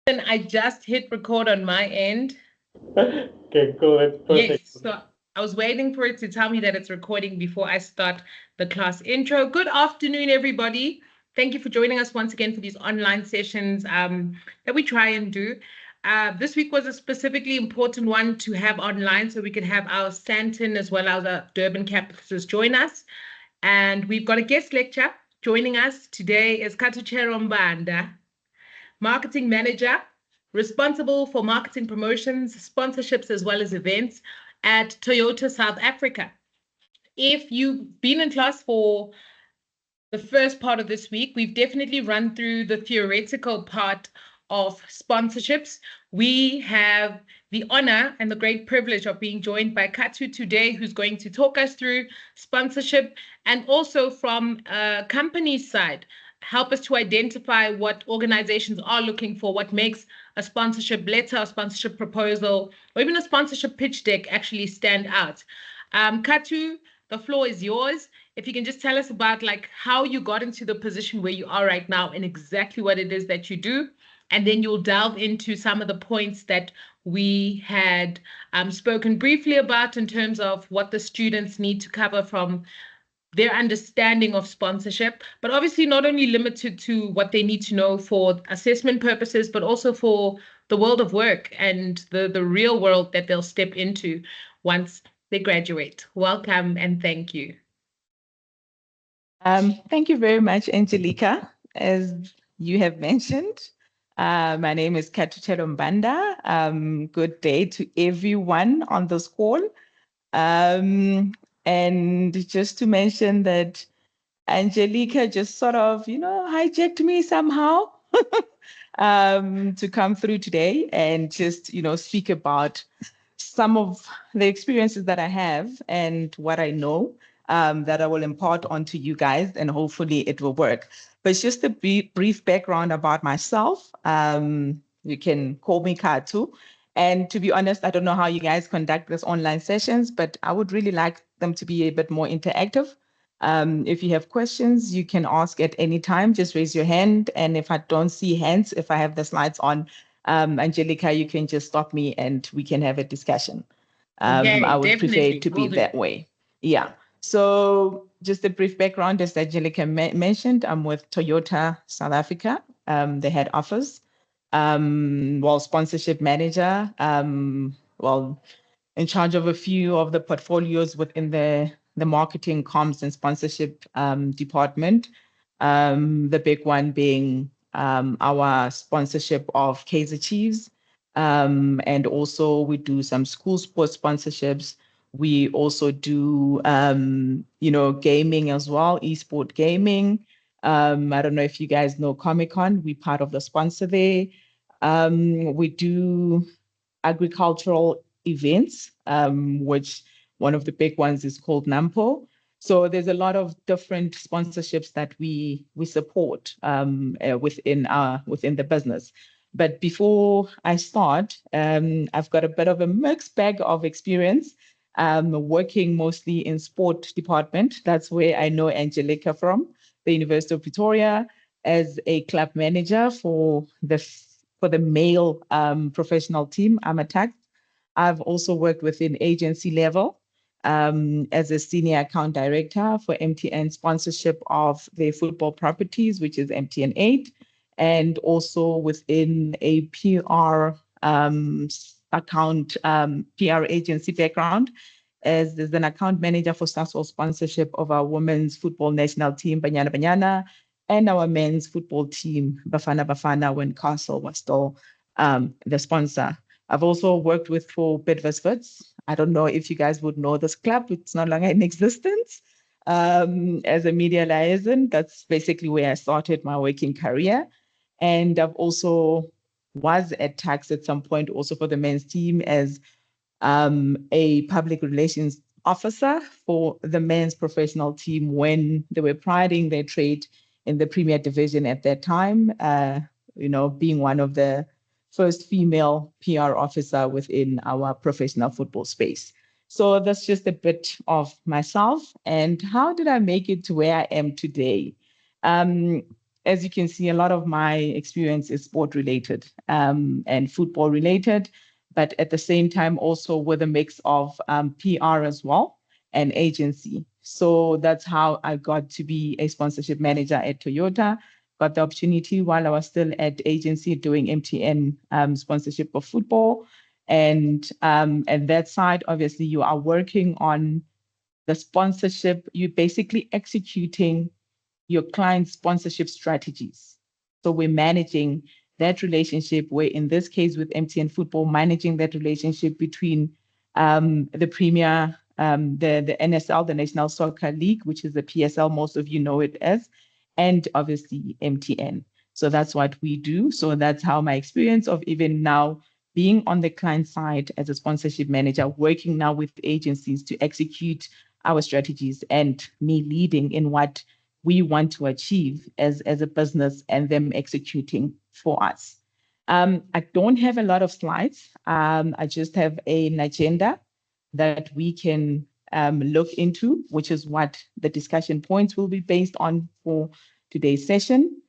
And I just hit record on my end. Okay, cool. That's Yes, perfect. so I was waiting for it to tell me that it's recording before I start the class intro. Good afternoon, everybody. Thank you for joining us once again for these online sessions that we try and do. This week was a specifically important one to have online so we could have our Santon as well as our Durban campuses join us. And we've got a guest lecture joining us today is Khato Mbanda, marketing manager, responsible for marketing promotions, sponsorships, as well as events at Toyota South Africa. If you've been in class for the first part of this week, we've definitely run through the theoretical part of sponsorships. We have the honor and the great privilege of being joined by Khato today, who's going to talk us through sponsorship and also from a company side, help us to identify what organizations are looking for, what makes a sponsorship letter, a sponsorship proposal, or even a sponsorship pitch deck actually stand out. Khato, the floor is yours. If you can just tell us about like how you got into the position where you are right now and exactly what it is that you do, and then you'll delve into some of the points that we had spoken briefly about in terms of what the students need to cover from their understanding of sponsorship, but obviously not only limited to what they need to know for assessment purposes, but also for the world of work and the real world that they'll step into once they graduate. Welcome and thank you. Thank you very much, Angelica. As you have mentioned, my name is Khato Mbanda. Good day to everyone on this call. And just to mention that Angelica just sort of, hijacked me somehow to come through today and just, speak about some of the experiences that I have and what I know that I will impart onto you guys, and hopefully it will work. But it's just a brief background about myself. You can call me Khato. And to be honest, I don't know how you guys conduct these online sessions, but I would really like them to be a bit more interactive. If you have questions, you can ask at any time. Just raise your hand. And if I don't see hands, if I have the slides on, Angelica, you can just stop me and we can have a discussion. I Okay, would prefer it definitely. to be Will do. that way. Yeah. So just a brief background, as Angelica mentioned, I'm with Toyota South Africa, the head office, sponsorship manager, in charge of a few of the portfolios within the marketing, comms, and sponsorship department. The big one being our sponsorship of Kaizer Chiefs. And also we do some school sports sponsorships. We also do, gaming as well, esport gaming. I don't know if you guys know Comic-Con. We're part of the sponsor there. We do agricultural events, which one of the big ones is called NAMPO. So there's a lot of different sponsorships that we support within the business. But before I start, I've got a bit of a mixed bag of experience. Working mostly in sport department. That's where I know Angelica from, the University of Pretoria, as a club manager for the male professional team. I'm attacked. I've also worked within agency level as a senior account director for MTN sponsorship of their football properties, which is MTN 8, and also within a PR PR agency background as there's an account manager for Sasol sponsorship of our women's football national team, Banyana Banyana, and our men's football team, Bafana Bafana, when Castle was still the sponsor. I've also worked with for Bidvest. I don't know if you guys would know this club. It's no longer in existence. As a media liaison, that's basically where I started my working career. And I've also was at Tax at some point also for the men's team as a public relations officer for the men's professional team when they were priding their trade in the Premier Division at that time, being one of the first female PR officer within our professional football space. So that's just a bit of myself and how did I make it to where I am today? Um, as you can see, a lot of my experience is sport related and football related, but at the same time also with a mix of PR as well and agency. So that's how I got to be a sponsorship manager at Toyota. Got the opportunity while I was still at agency doing MTN sponsorship of football. And at that side, obviously, you are working on the sponsorship. You're basically executing your client's sponsorship strategies. So we're managing that relationship, where in this case with MTN Football, managing that relationship between the Premier, the NSL, the National Soccer League, which is the PSL, most of you know it as, and obviously MTN. So that's what we do. So that's how my experience of even now being on the client side as a sponsorship manager, working now with agencies to execute our strategies and me leading in what we want to achieve as a business and them executing for us. I don't have a lot of slides. I just have an agenda that we can look into, which is what the discussion points will be based on for today's session.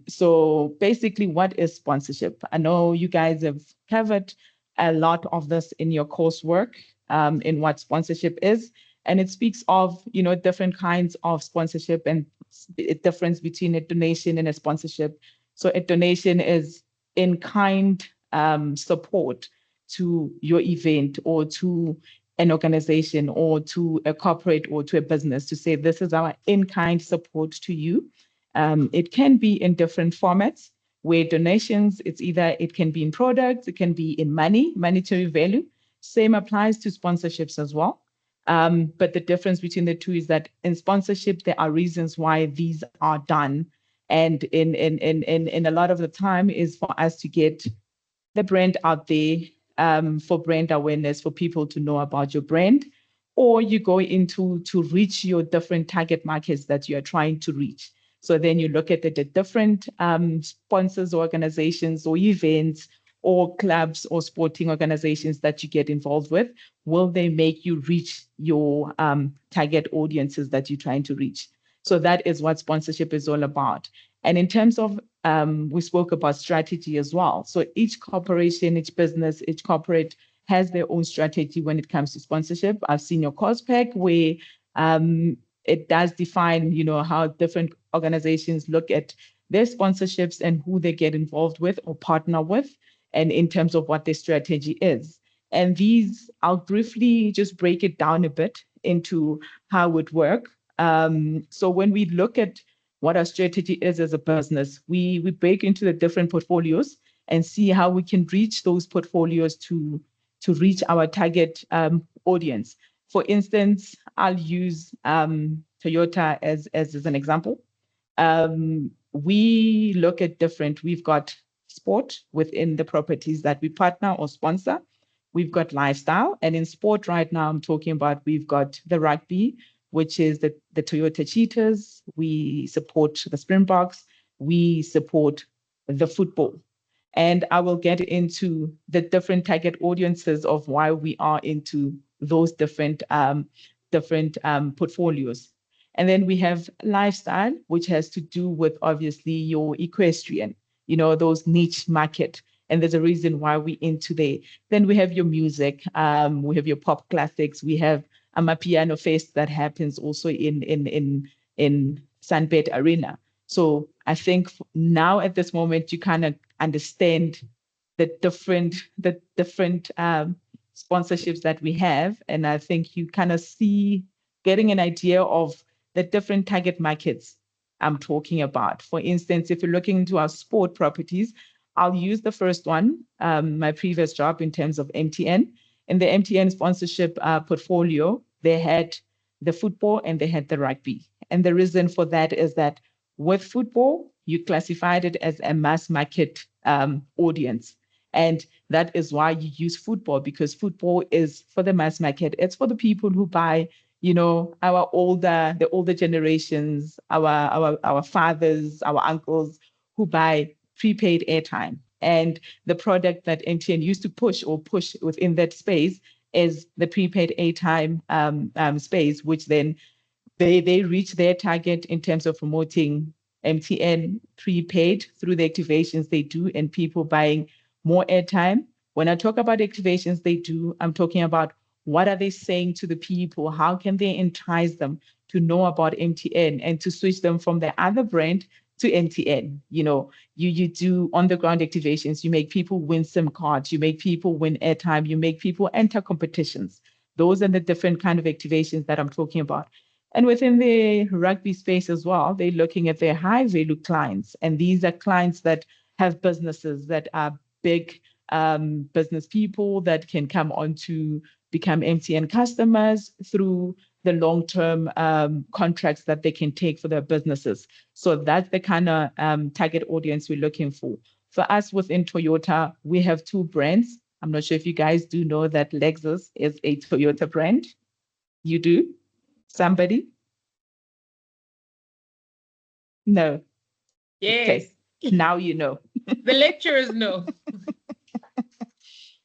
So basically, what is sponsorship? I know you guys have covered a lot of this in your coursework in what sponsorship is. And it speaks of, different kinds of sponsorship and a difference between a donation and a sponsorship. So a donation is in-kind support to your event or to an organization or to a corporate or to a business to say, this is our in-kind support to you. It can be in different formats where donations, it can be in products, it can be in money, monetary value. Same applies to sponsorships as well. But the difference between the two is that in sponsorship, there are reasons why these are done. And in a lot of the time is for us to get the brand out there, for brand awareness, for people to know about your brand, or you go into to reach your different target markets that you're trying to reach. So then you look at the different sponsors, organizations, or events, or clubs or sporting organizations that you get involved with. Will they make you reach your target audiences that you're trying to reach? So that is what sponsorship is all about. And in terms of, we spoke about strategy as well. So each corporation, each business, each corporate has their own strategy when it comes to sponsorship. I've seen your course pack where it does define, how different organizations look at their sponsorships and who they get involved with or partner with, and in terms of what their strategy is. And these, I'll briefly just break it down a bit into how it works. So when we look at what our strategy is as a business, we break into the different portfolios and see how we can reach those portfolios to reach our target audience. For instance, I'll use Toyota as an example. We look at we've got sport within the properties that we partner or sponsor. We've got lifestyle. And in sport right now, I'm talking about, we've got the rugby, which is the Toyota Cheetahs. We support the Springboks. We support the football. And I will get into the different target audiences of why we are into those different portfolios. And then we have lifestyle, which has to do with obviously your equestrian, those niche market. And there's a reason why we're into there. Then we have your music, we have your pop classics, we have a piano fest that happens also in Sunbed Arena. So I think now at this moment, you kind of understand the different sponsorships that we have. And I think you kind of getting an idea of the different target markets I'm talking about. For instance, if you're looking into our sport properties, I'll use the first one, my previous job in terms of MTN. In the MTN sponsorship portfolio, they had the football and they had the rugby. And the reason for that is that with football, you classified it as a mass market audience. And that is why you use football, because football is for the mass market. It's for the people who buy, the older generations, our fathers, our uncles who buy prepaid airtime. And the product that MTN used to push within that space is the prepaid airtime space, which then they reach their target in terms of promoting MTN prepaid through the activations they do and people buying more airtime. When I talk about activations they do, I'm talking about what are they saying to the people? How can they entice them to know about MTN and to switch them from the other brand to MTN? You do on the ground activations, you make people win SIM cards, you make people win airtime, you make people enter competitions. Those are the different kind of activations that I'm talking about. And within the rugby space as well, they're looking at their high value clients. And these are clients that have businesses that are big business people that can come on to become MTN customers through the long-term contracts that they can take for their businesses. So that's the kind of target audience we're looking for. For us within Toyota, we have two brands. I'm not sure if you guys do know that Lexus is a Toyota brand. You do? Somebody? No. Yes. Okay. Now you know. The lecturers know.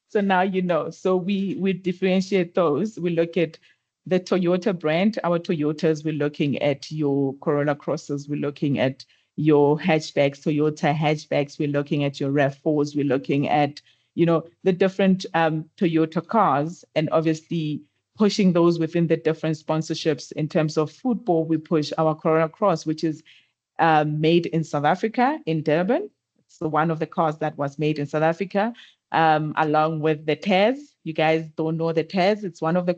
So now you know. So we differentiate those. We look at the Toyota brand. Our Toyotas, we're looking at your Corolla Crosses. We're looking at your hatchbacks, Toyota hatchbacks. We're looking at your RAV4s. We're looking at, the different Toyota cars, and obviously pushing those within the different sponsorships. In terms of football, we push our Corolla Cross, which is made in South Africa, in Durban. It's one of the cars that was made in South Africa, along with the Tez. You guys don't know the Tez. It's one of the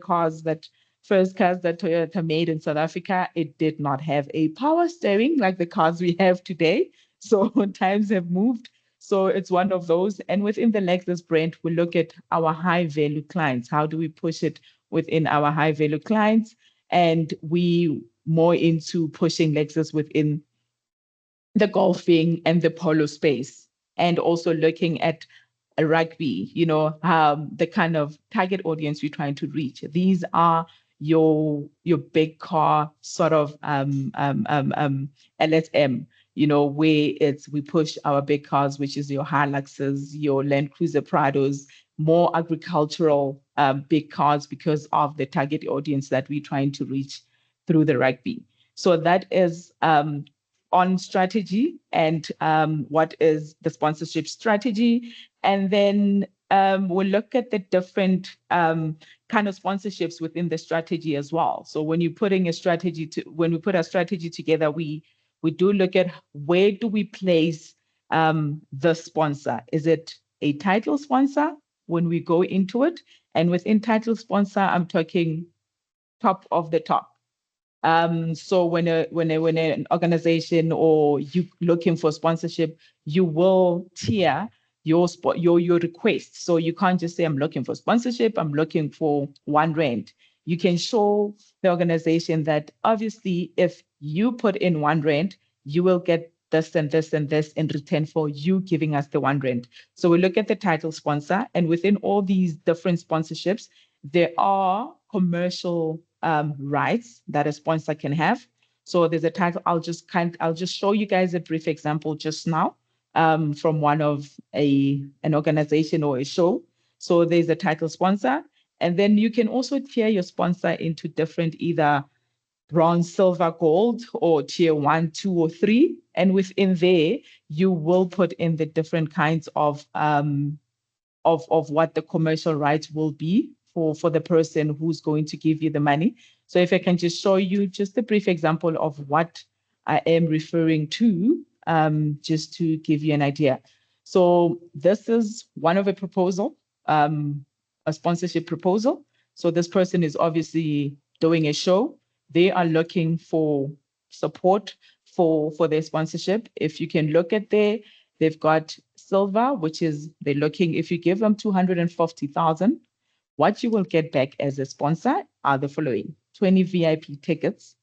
first cars that Toyota made in South Africa. It did not have a power steering like the cars we have today. So times have moved. So it's one of those. And within the Lexus brand, we look at our high value clients. How do we push it within our high value clients? And we more into pushing Lexus within the golfing and the polo space, and also looking at rugby, the kind of target audience we're trying to reach. These are your big car sort of LSM, where we push our big cars, which is your Hiluxes, your Land Cruiser Prados, more agricultural big cars because of the target audience that we're trying to reach through the rugby. So that is on strategy and what is the sponsorship strategy. And then we'll look at the different kind of sponsorships within the strategy as well. So when you're putting when we put our strategy together, we do look at where do we place the sponsor. Is it a title sponsor when we go into it? And within title sponsor, I'm talking top of the top. So when an organization or you looking for sponsorship, you will tier your request. So you can't just say, I'm looking for sponsorship, I'm looking for R1. You can show the organization that obviously if you put in R1, you will get this and this and this in return for you giving us the R1. So we look at the title sponsor, and within all these different sponsorships, there are commercial rights that a sponsor can have. So there's a title. I'll just show you guys a brief example just now from one of an organization or a show. So there's a title sponsor, and then you can also tier your sponsor into different either bronze, silver, gold, or tier 1, 2, or 3. And within there, you will put in the different kinds of what the commercial rights will be for the person who's going to give you the money. So if I can just show you just a brief example of what I am referring to, just to give you an idea. So this is one of a proposal, a sponsorship proposal. So this person is obviously doing a show. They are looking for support for their sponsorship. If you can look at there, they've got silver, which is they're looking, if you give them 250,000, what you will get back as a sponsor are the following: 20 VIP tickets,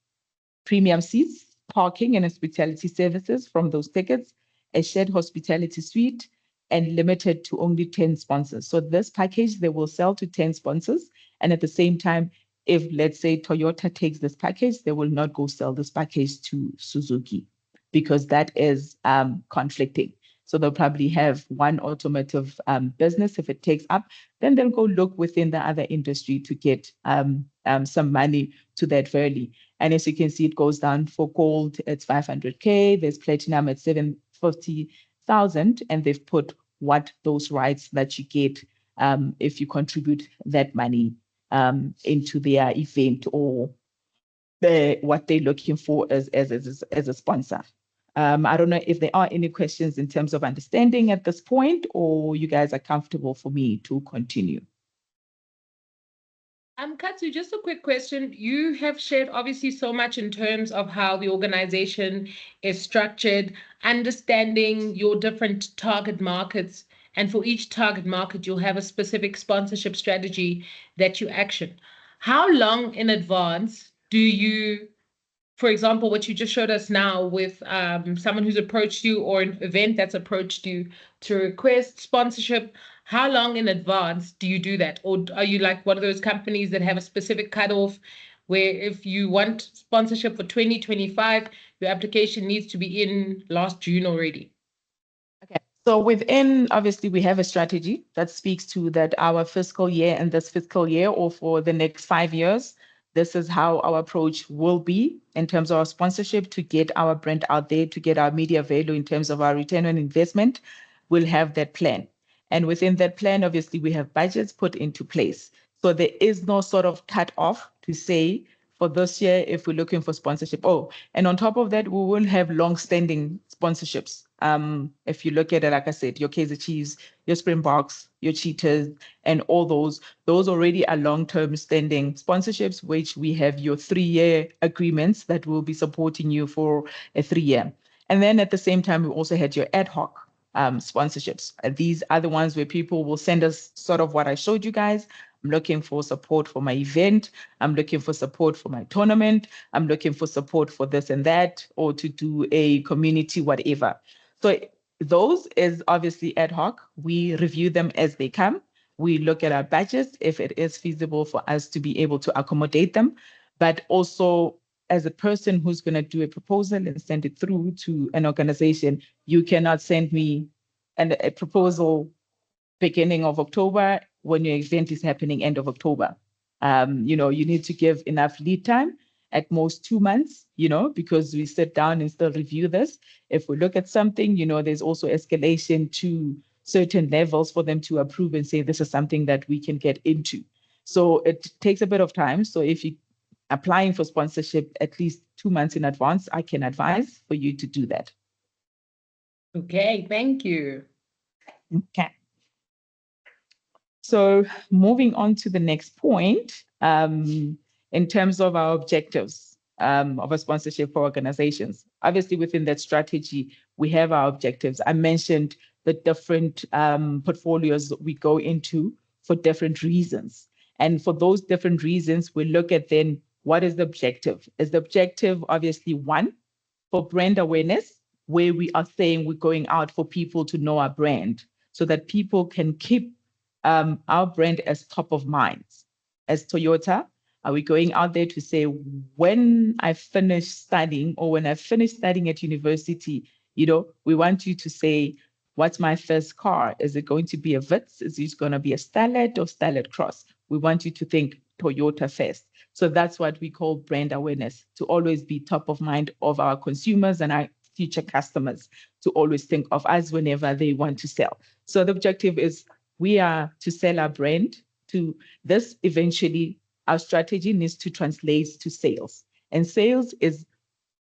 premium seats, parking and hospitality services from those tickets, a shared hospitality suite, and limited to only 10 sponsors. So this package, they will sell to 10 sponsors. And at the same time, if let's say Toyota takes this package, they will not go sell this package to Suzuki because that is conflicting. So they'll probably have one automotive business. If it takes up, then they'll go look within the other industry to get some money to that fairly. And as you can see, it goes down for gold, it's 500K. There's platinum at 750,000, and they've put what those rights that you get if you contribute that money into their event or what they're looking for as a sponsor. I don't know if there are any questions in terms of understanding at this point, or you guys are comfortable for me to continue. Khato, just a quick question. You have shared obviously so much in terms of how the organization is structured, understanding your different target markets, and for each target market, you'll have a specific sponsorship strategy that you action. How long in advance do you, for example, what you just showed us now with someone who's approached you or an event that's approached you to request sponsorship, how long in advance do you do that? Or are you like one of those companies that have a specific cutoff where if you want sponsorship for 2025, your application needs to be in last June already? Okay, so within, obviously, we have a strategy that speaks to that our fiscal year and this fiscal year or for the next 5 years, this is how our approach will be in terms of our sponsorship to get our brand out there, to get our media value in terms of our return on investment. We'll have that plan. And within that plan, obviously, we have budgets put into place. So there is no sort of cut off to say for this year, if we're looking for sponsorship. Oh, and on top of that, we will have long-standing sponsorships. If you look at it, like I said, your Kaizer Chiefs, your Springboks, your Cheetahs, and all those already are long-term standing sponsorships, which we have your 3-year agreements that will be supporting you for a 3-year. And then at the same time, we also had your ad hoc sponsorships. These are the ones where people will send us sort of what I showed you guys. I'm looking for support for my event. I'm looking for support for my tournament. I'm looking for support for this and that, or to do a community, whatever. So those is obviously ad hoc. We review them as they come. We look at our budgets, if it is feasible for us to be able to accommodate them, but also as a person who's going to do a proposal and send it through to an organization, you cannot send me a proposal beginning of October when your event is happening end of October. You need to give enough lead time, at most 2 months, because we sit down and still review this. If we look at something, there's also escalation to certain levels for them to approve and say this is something that we can get into. So it takes a bit of time. So if you're applying for sponsorship at least 2 months in advance, I can advise for you to do that. Okay, thank you. Okay. So moving on to the next point, in terms of our objectives of a sponsorship for organizations. Obviously, within that strategy, we have our objectives. I mentioned the different portfolios that we go into for different reasons. And for those different reasons, we look at then what is the objective? Is the objective obviously one, for brand awareness, where we are saying we're going out for people to know our brand so that people can keep our brand as top of mind. As Toyota, are we going out there to say, when I finish studying or when I finish studying at university, we want you to say, what's my first car? Is it going to be a Vitz? Is it going to be a Starlet or Starlet Cross? We want you to think Toyota first. So that's what we call brand awareness, to always be top of mind of our consumers and our future customers, to always think of us whenever they want to sell. So the objective is we are to sell our brand to this. Eventually, our strategy needs to translate to sales. And sales is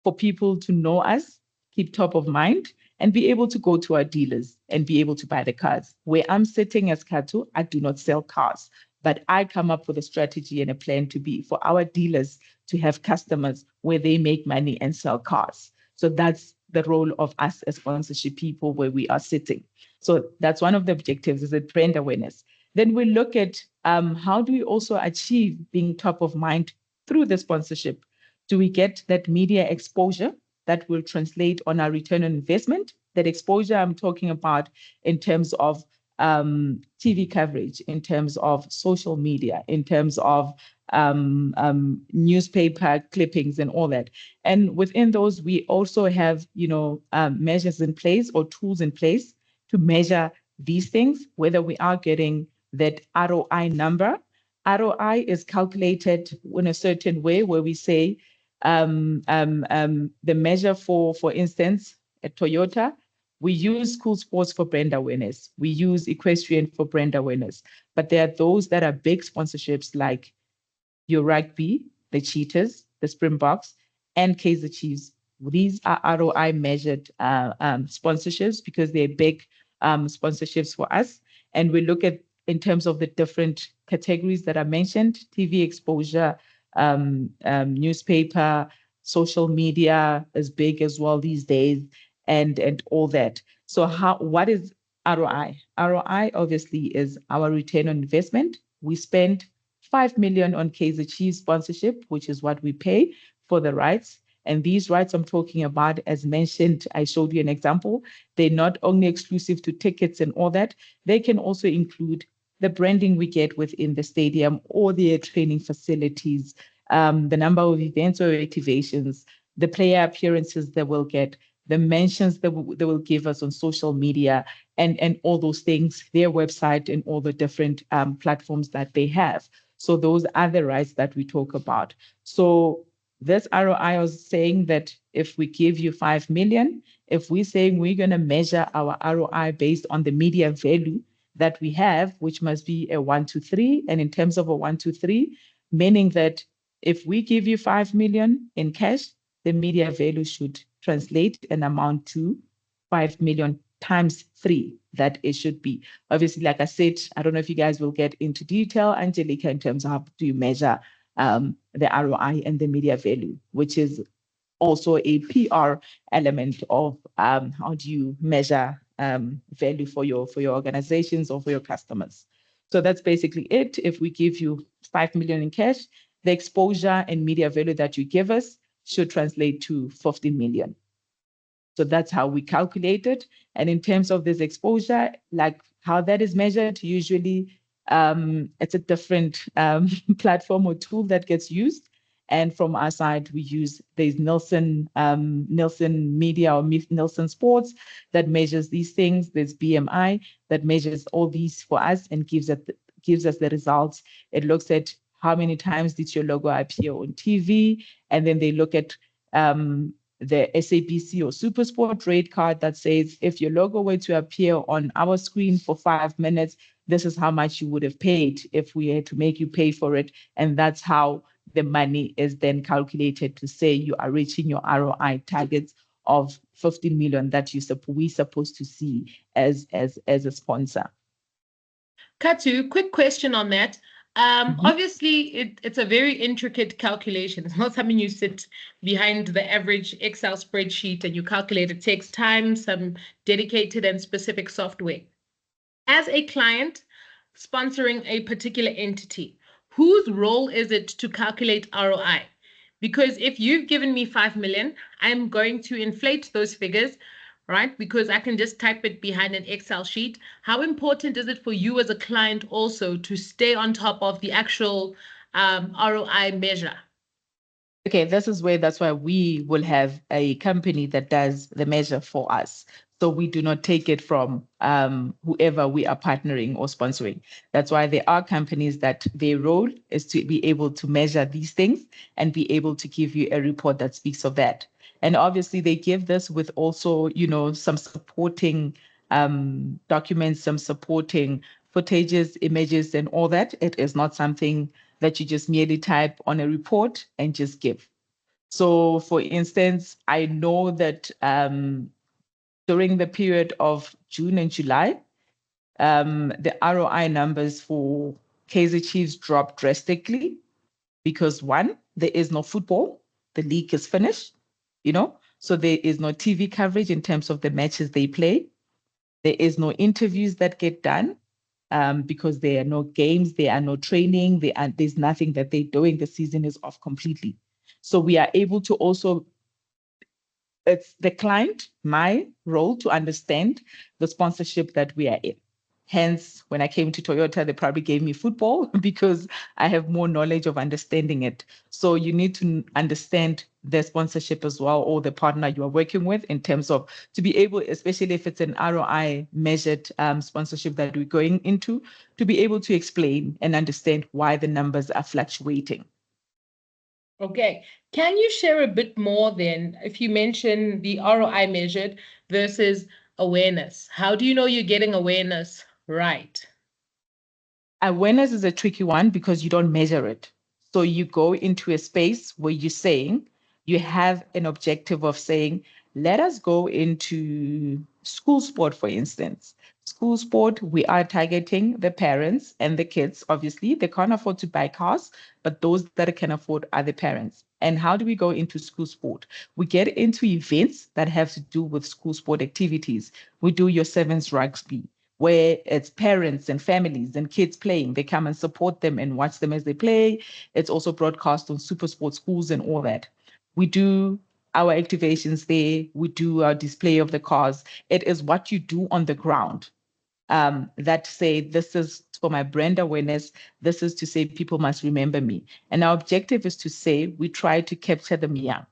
for people to know us, keep top of mind, and be able to go to our dealers and be able to buy the cars. Where I'm sitting as Khato, I do not sell cars, but I come up with a strategy and a plan to be for our dealers to have customers where they make money and sell cars. So that's the role of us as sponsorship people where we are sitting. So that's one of the objectives, is a brand awareness. Then we look at how do we also achieve being top of mind through the sponsorship? Do we get that media exposure that will translate on our return on investment? That exposure I'm talking about in terms of TV coverage, in terms of social media, in terms of newspaper clippings and all that. And within those, we also have, measures in place or tools in place to measure these things, whether we are getting that ROI number. ROI is calculated in a certain way where we say, The measure for instance, at Toyota, we use school sports for brand awareness. We use equestrian for brand awareness. But there are those that are big sponsorships like your rugby, the Cheetahs, the Springboks, and Kaizer Chiefs. These are ROI measured sponsorships because they're big sponsorships for us. And we look at in terms of the different categories that I mentioned: TV exposure, newspaper, social media is big as well these days, and all that. So what is ROI? ROI obviously is our return on investment. We spend 5 million on Kaizer Chiefs sponsorship, which is what we pay for the rights. And these rights I'm talking about, as mentioned, I showed you an example. They're not only exclusive to tickets and all that, they can also include the branding we get within the stadium or their training facilities, the number of events or activations, the player appearances that we'll get, the mentions that they will give us on social media, and all those things, their website and all the different platforms that they have. So those are the rights that we talk about. So this ROI was saying that if we give you 5 million, if we're saying we're going to measure our ROI based on the media value that we have, which must be a 1 to 3. And in terms of a 1 to 3, meaning that if we give you 5 million in cash, the media value should translate and amount to 5 million times 3 that it should be. Obviously, like I said, I don't know if you guys will get into detail, Angelica, in terms of how do you measure the ROI and the media value, which is also a PR element of how do you measure value for your organizations or for your customers. So that's basically it. If we give you 5 million in cash, the exposure and media value that you give us should translate to 50 million. So that's how we calculate it. And in terms of this exposure, like how that is measured, usually it's a different platform or tool that gets used. And from our side, we use there's Nielsen Media or Nielsen Sports that measures these things. There's BMI that measures all these for us and gives us the results. It looks at how many times did your logo appear on TV, and then they look at the SABC or SuperSport rate card that says if your logo were to appear on our screen for 5 minutes, this is how much you would have paid if we had to make you pay for it. And that's how the money is then calculated to say you are reaching your ROI targets of 15 million that we're supposed to see as a sponsor. Khato, quick question on that. Obviously, it's a very intricate calculation. It's not something you sit behind the average Excel spreadsheet and you calculate. It takes time, some dedicated and specific software. As a client sponsoring a particular entity, whose role is it to calculate ROI? Because if you've given me 5 million, I'm going to inflate those figures, right? Because I can just type it behind an Excel sheet. How important is it for you as a client also to stay on top of the actual ROI measure? Okay, that's why we will have a company that does the measure for us. So we do not take it from whoever we are partnering or sponsoring. That's why there are companies that their role is to be able to measure these things and be able to give you a report that speaks of that. And obviously they give this with also, some supporting documents, some supporting footages, images, and all that. It is not something that you just merely type on a report and just give. So for instance, I know that during the period of June and July, the ROI numbers for Kaizer Chiefs dropped drastically because one, there is no football, the league is finished, so there is no TV coverage in terms of the matches they play. There is no interviews that get done because there are no games, there are no training, there's nothing that they're doing. The season is off completely. So we are able to also, it's the client, my role to understand the sponsorship that we are in. Hence, when I came to Toyota, they probably gave me football because I have more knowledge of understanding it. So you need to understand the sponsorship as well, or the partner you are working with, in terms of to be able, especially if it's an ROI measured sponsorship that we're going into, to be able to explain and understand why the numbers are fluctuating. Okay. Can you share a bit more then if you mention the ROI measured versus awareness? How do you know you're getting awareness right? Awareness is a tricky one because you don't measure it. So you go into a space where you're saying you have an objective of saying, let us go into school sport, for instance. School sport, we are targeting the parents and the kids. Obviously, they can't afford to buy cars, but those that can afford are the parents. And how do we go into school sport? We get into events that have to do with school sport activities. We do your sevens rugby, where it's parents and families and kids playing. They come and support them and watch them as they play. It's also broadcast on Super Sport schools and all that. We do our activations there. We do our display of the cars. It is what you do on the ground that say, this is for my brand awareness. This is to say people must remember me. And our objective is to say we try to capture them young.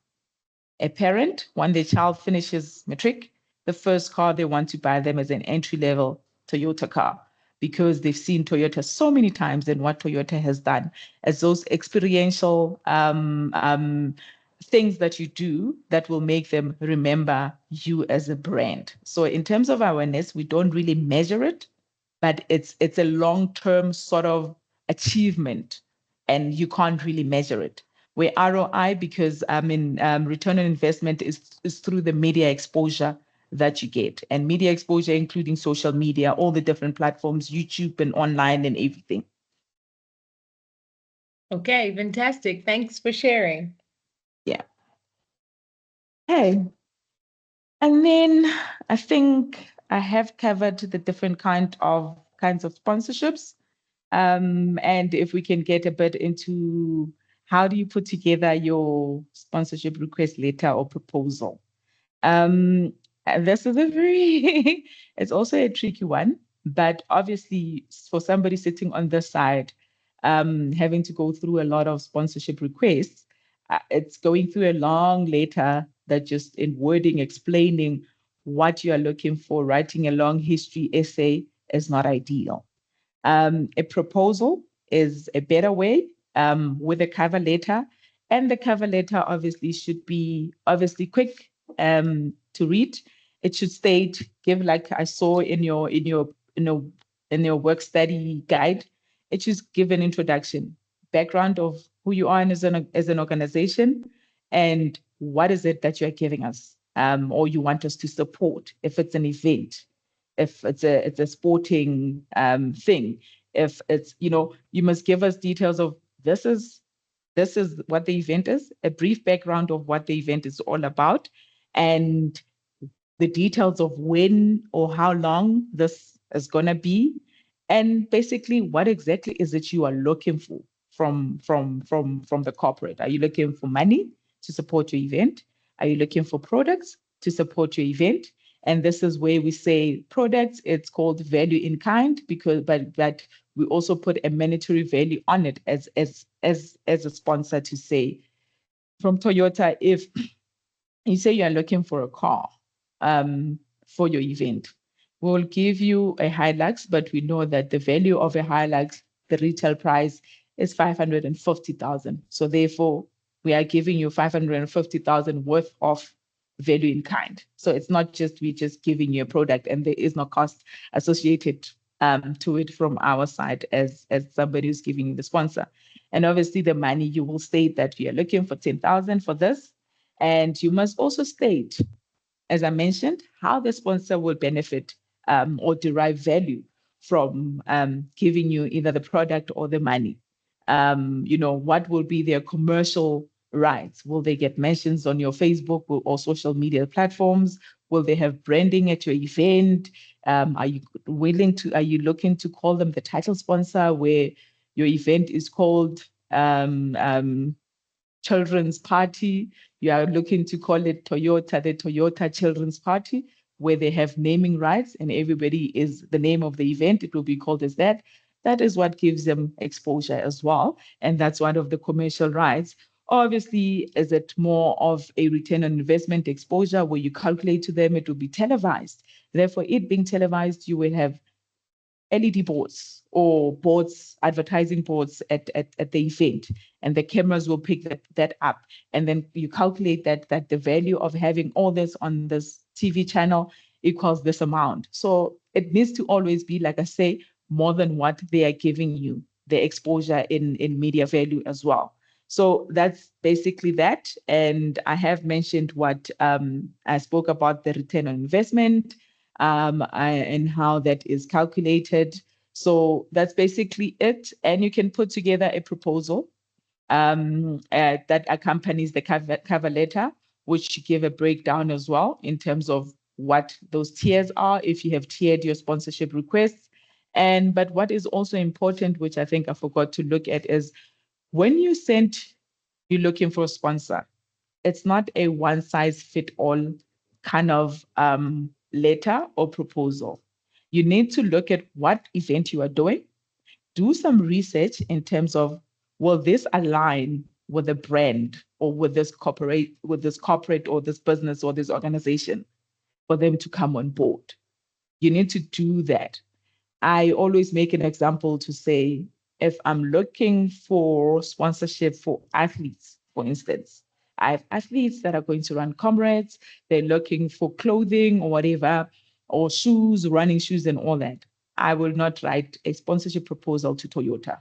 A parent, when their child finishes matric, the first car they want to buy them is an entry-level Toyota car because they've seen Toyota so many times and what Toyota has done as those experiential things that you do that will make them remember you as a brand. So in terms of awareness, we don't really measure it, but it's a long-term sort of achievement and you can't really measure it. Where ROI, because return on investment is through the media exposure that you get, and media exposure including social media, all the different platforms, YouTube and online and everything. Okay, fantastic. Thanks for sharing. Yeah. Hey, and then I think I have covered the different kinds of sponsorships. And if we can get a bit into how do you put together your sponsorship request letter or proposal? And this is a very, it's also a tricky one, but obviously for somebody sitting on this side, having to go through a lot of sponsorship requests, it's going through a long letter that just in wording explaining what you are looking for, writing a long history essay is not ideal. A proposal is a better way with a cover letter, and the cover letter obviously should be obviously quick to read. It should state, give like I saw in your work study guide. It should give an introduction, background of who you are as an organization, and what is it that you are giving us, or you want us to support. If it's an event, if it's a sporting thing, if it's, you must give us details of this is what the event is, a brief background of what the event is all about, and the details of when or how long this is going to be, and basically what exactly is it you are looking for from the corporate. Are you looking for money to support your event? Are you looking for products to support your event? And this is where we say products, it's called value in kind, because but we also put a monetary value on it as a sponsor to say, from Toyota, if you say you are looking for a car for your event, we'll give you a Hilux, but we know that the value of a Hilux, the retail price is 550,000. So therefore, we are giving you 550,000 worth of value in kind. So it's not just we just giving you a product and there is no cost associated to it from our side as somebody who's giving you the sponsor. And obviously the money, you will state that we are looking for 10,000 for this. And you must also state, as I mentioned, how the sponsor will benefit or derive value from giving you either the product or the money. What will be their commercial rights? Will they get mentions on your Facebook or social media platforms? Will they have branding at your event? Are you looking to call them the title sponsor where your event is called children's party? You are looking to call it Toyota, the Toyota Children's Party, where they have naming rights and everybody is the name of the event. It will be called as that. That is what gives them exposure as well. And that's one of the commercial rights. Obviously, is it more of a return on investment exposure where you calculate to them, it will be televised. Therefore, it being televised, you will have LED boards or boards, advertising boards at the event, and the cameras will pick that up. And then you calculate that the value of having all this on this TV channel equals this amount. So it needs to always be, like I say, more than what they are giving you, the exposure in media value as well. So that's basically that. And I have mentioned what I spoke about, the return on investment, and how that is calculated. So that's basically it. And you can put together a proposal that accompanies the cover letter, which give a breakdown as well in terms of what those tiers are, if you have tiered your sponsorship requests. But what is also important, which I think I forgot to look at, is when you're looking for a sponsor, it's not a one size fit all kind of letter or proposal. You need to look at what event you are doing, do some research in terms of, will this align with the brand or with this corporate or this business or this organization for them to come on board. You need to do that. I always make an example to say, if I'm looking for sponsorship for athletes, for instance, I have athletes that are going to run comrades, they're looking for clothing or whatever, or shoes, running shoes and all that. I will not write a sponsorship proposal to Toyota,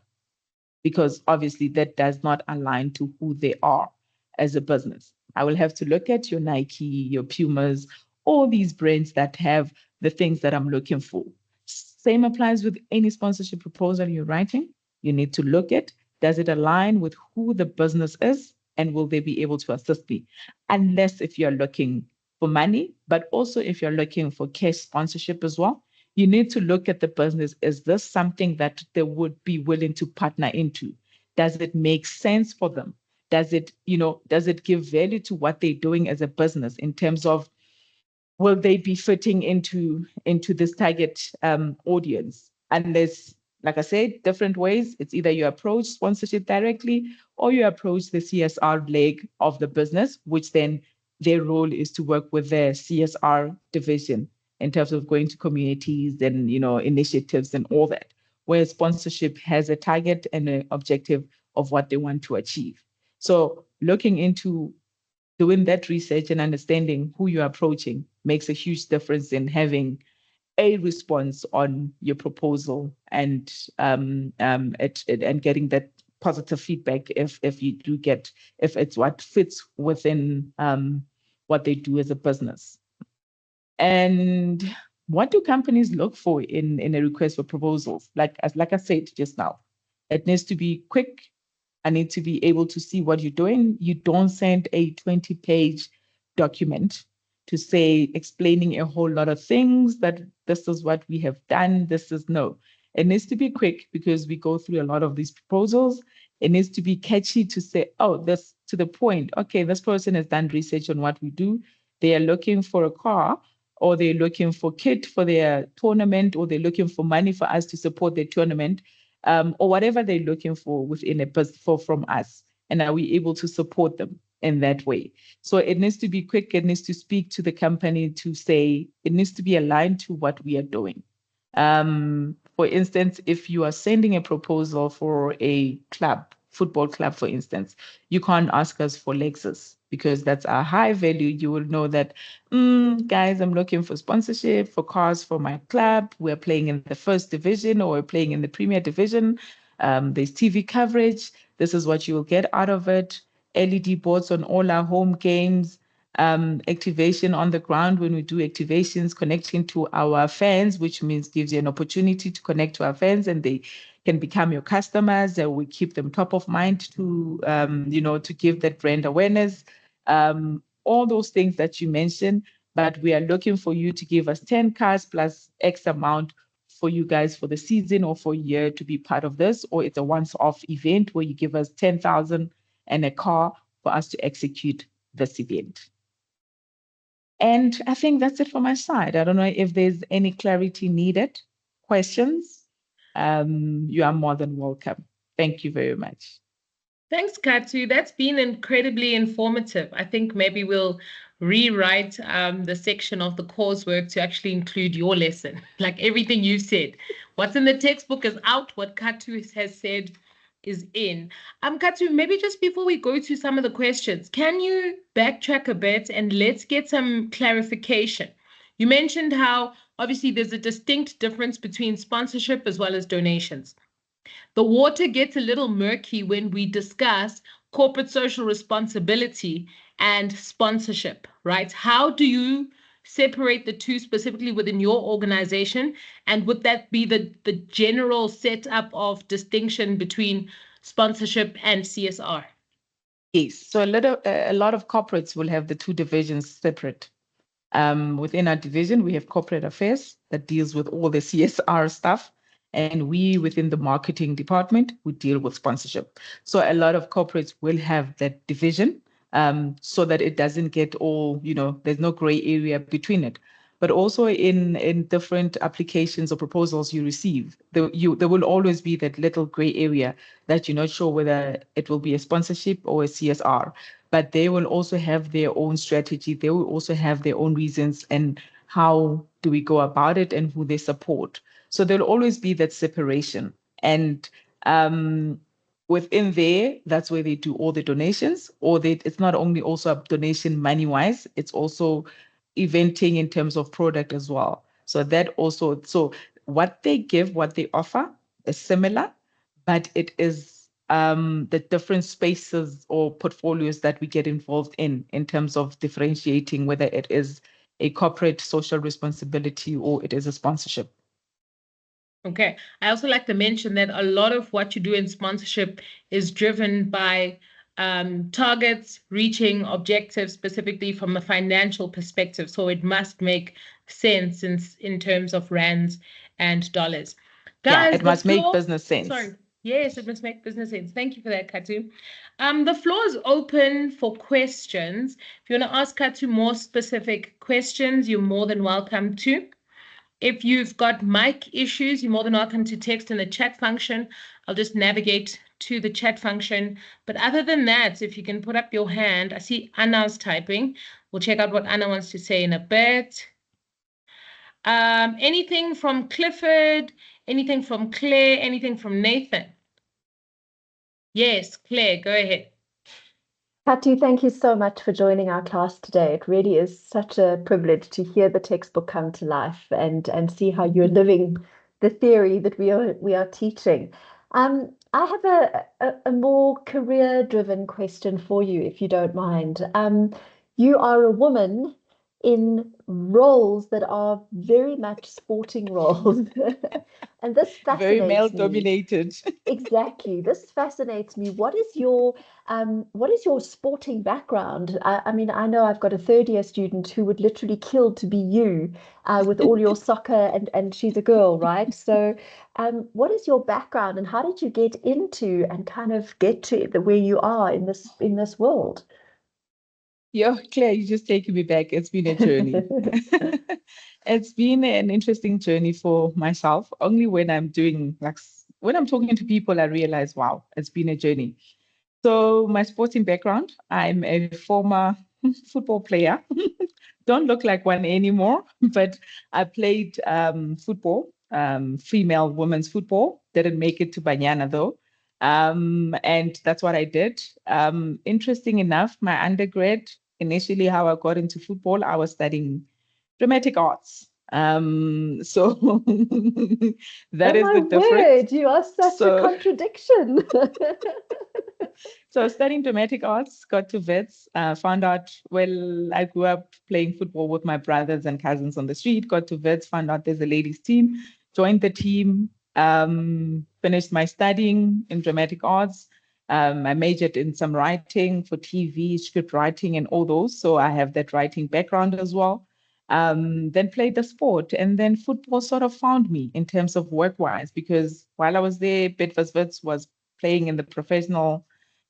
because obviously that does not align to who they are as a business. I will have to look at your Nike, your Pumas, all these brands that have the things that I'm looking for. Same applies with any sponsorship proposal you're writing. You need to look at, does it align with who the business is, and will they be able to assist me? Unless if you're looking for money, but also if you're looking for cash sponsorship as well, you need to look at the business. Is this something that they would be willing to partner into? Does it make sense for them? Does it give value to what they're doing as a business in terms of, will they be fitting into this target audience? Unless, like I said, different ways. It's either you approach sponsorship directly or you approach the CSR leg of the business, which then their role is to work with their CSR division in terms of going to communities and initiatives and all that, where sponsorship has a target and an objective of what they want to achieve. So looking into doing that research and understanding who you're approaching makes a huge difference in having a response on your proposal and getting that positive feedback if you do get, if it's what fits within what they do as a business. And what do companies look for in a request for proposals? Like I said just now, it needs to be quick. I need to be able to see what you're doing. You don't send a 20-page document to say, explaining a whole lot of things that this is what we have done. No. It needs to be quick because we go through a lot of these proposals. It needs to be catchy to say, oh, that's to the point. Okay, this person has done research on what we do. They are looking for a car, or they're looking for kit for their tournament, or they're looking for money for us to support their tournament. Or whatever they're looking for within from us. And are we able to support them in that way? So it needs to be quick. It needs to speak to the company to say, it needs to be aligned to what we are doing. For instance, if you are sending a proposal for a club, football club, for instance, you can't ask us for Lexus because that's a high value. You will know that, guys, I'm looking for sponsorship for cars for my club. We're playing in the first division or we're playing in the premier division. There's TV coverage. This is what you will get out of it. LED boards on all our home games. Activation on the ground when we do activations, connecting to our fans, which means gives you an opportunity to connect to our fans and they can become your customers. We keep them top of mind to, to give that brand awareness. All those things that you mentioned, but we are looking for you to give us 10 cars plus X amount for you guys for the season or for a year to be part of this, or it's a once-off event where you give us 10,000 and a car for us to execute this event. And I think that's it for my side. I don't know if there's any clarity needed, questions. You are more than welcome. Thank you very much. Thanks, Katu. That's been incredibly informative. I think maybe we'll rewrite the section of the coursework to actually include your lesson, like everything you said. What's in the textbook is out. What Katu has said is in. Katu, maybe just before we go to some of the questions, can you backtrack a bit and let's get some clarification? You mentioned how obviously there's a distinct difference between sponsorship as well as donations. The water gets a little murky when we discuss corporate social responsibility and sponsorship, right? How do you separate the two specifically within your organization? And would that be the general setup of distinction between sponsorship and CSR? Yes. So a lot of corporates will have the two divisions separate. Within our division, we have corporate affairs that deals with all the CSR stuff. And we within the marketing department, we deal with sponsorship. So a lot of corporates will have that division so that it doesn't get all, there's no gray area between it. But also in different applications or proposals you receive, there will always be that little gray area that you're not sure whether it will be a sponsorship or a CSR. But they will also have their own strategy. They will also have their own reasons and how do we go about it and who they support. So there'll always be that separation. And within there, that's where they do all the donations, or it's not only also a donation money-wise, it's also eventing in terms of product as well. So that also, so what they give, what they offer is similar, but it is the different spaces or portfolios that we get involved in terms of differentiating whether it is a corporate social responsibility or it is a sponsorship. Okay. I also like to mention that a lot of what you do in sponsorship is driven by targets, reaching objectives specifically from a financial perspective. So it must make sense in terms of rands and dollars. Guys, it must make business sense. Sorry. Yes, it must make business sense. Thank you for that, Katu. The floor is open for questions. If you want to ask Katu more specific questions, you're more than welcome to. If you've got mic issues, you're more than welcome to text in the chat function. I'll just navigate to the chat function. But other than that, if you can put up your hand, I see Anna's typing. We'll check out what Anna wants to say in a bit. Anything from Clifford? Anything from Claire? Anything from Nathan? Yes, Claire, go ahead. Katu, thank you so much for joining our class today. It really is such a privilege to hear the textbook come to life and see how you're living the theory that we are teaching. I have a more career-driven question for you, if you don't mind. You are a woman in roles that are very much sporting roles. And this fascinates very male me. dominated. Exactly. This fascinates me. What is your sporting background? I mean, I know I've got a third-year student who would literally kill to be you with all your soccer, and she's a girl, right? So, what is your background, and how did you get into and kind of get to where you are in this world? Yeah, Claire, you're just taking me back. It's been a journey. It's been an interesting journey for myself. Only when I'm talking to people, I realize, wow, it's been a journey. So my sporting background, I'm a former football player. Don't look like one anymore, but I played football, female women's football. Didn't make it to Banyana though. And that's what I did. Interesting enough, my undergrad, initially how I got into football, I was studying dramatic arts. So that is the difference. Word, you are such a contradiction. So studying dramatic arts, got to Wits, found out, well, I grew up playing football with my brothers and cousins on the street, got to Wits, found out there's a ladies team, joined the team, finished my studying in dramatic arts. I majored in some writing for TV, script writing and all those. So I have that writing background as well. Then played the sport, and then football sort of found me in terms of work-wise, because while I was there, Wits was playing in the professional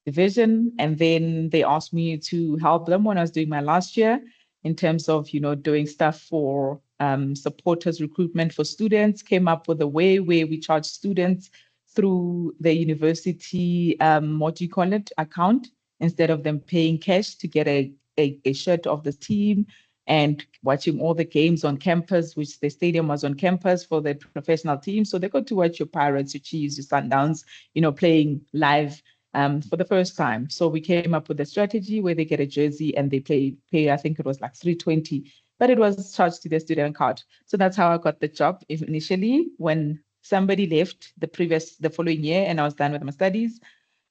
division, and then they asked me to help them when I was doing my last year in terms of, doing stuff for supporters recruitment for students, came up with a way where we charge students through the university, what do you call it, account, instead of them paying cash to get a shirt of the team, and watching all the games on campus, which the stadium was on campus for the professional team. So they got to watch your Pirates, your Chiefs, your Sundowns, playing live for the first time. So we came up with a strategy where they get a jersey and they pay, I think it was like 320, but it was charged to their student card. So that's how I got the job initially. When somebody left the following year and I was done with my studies,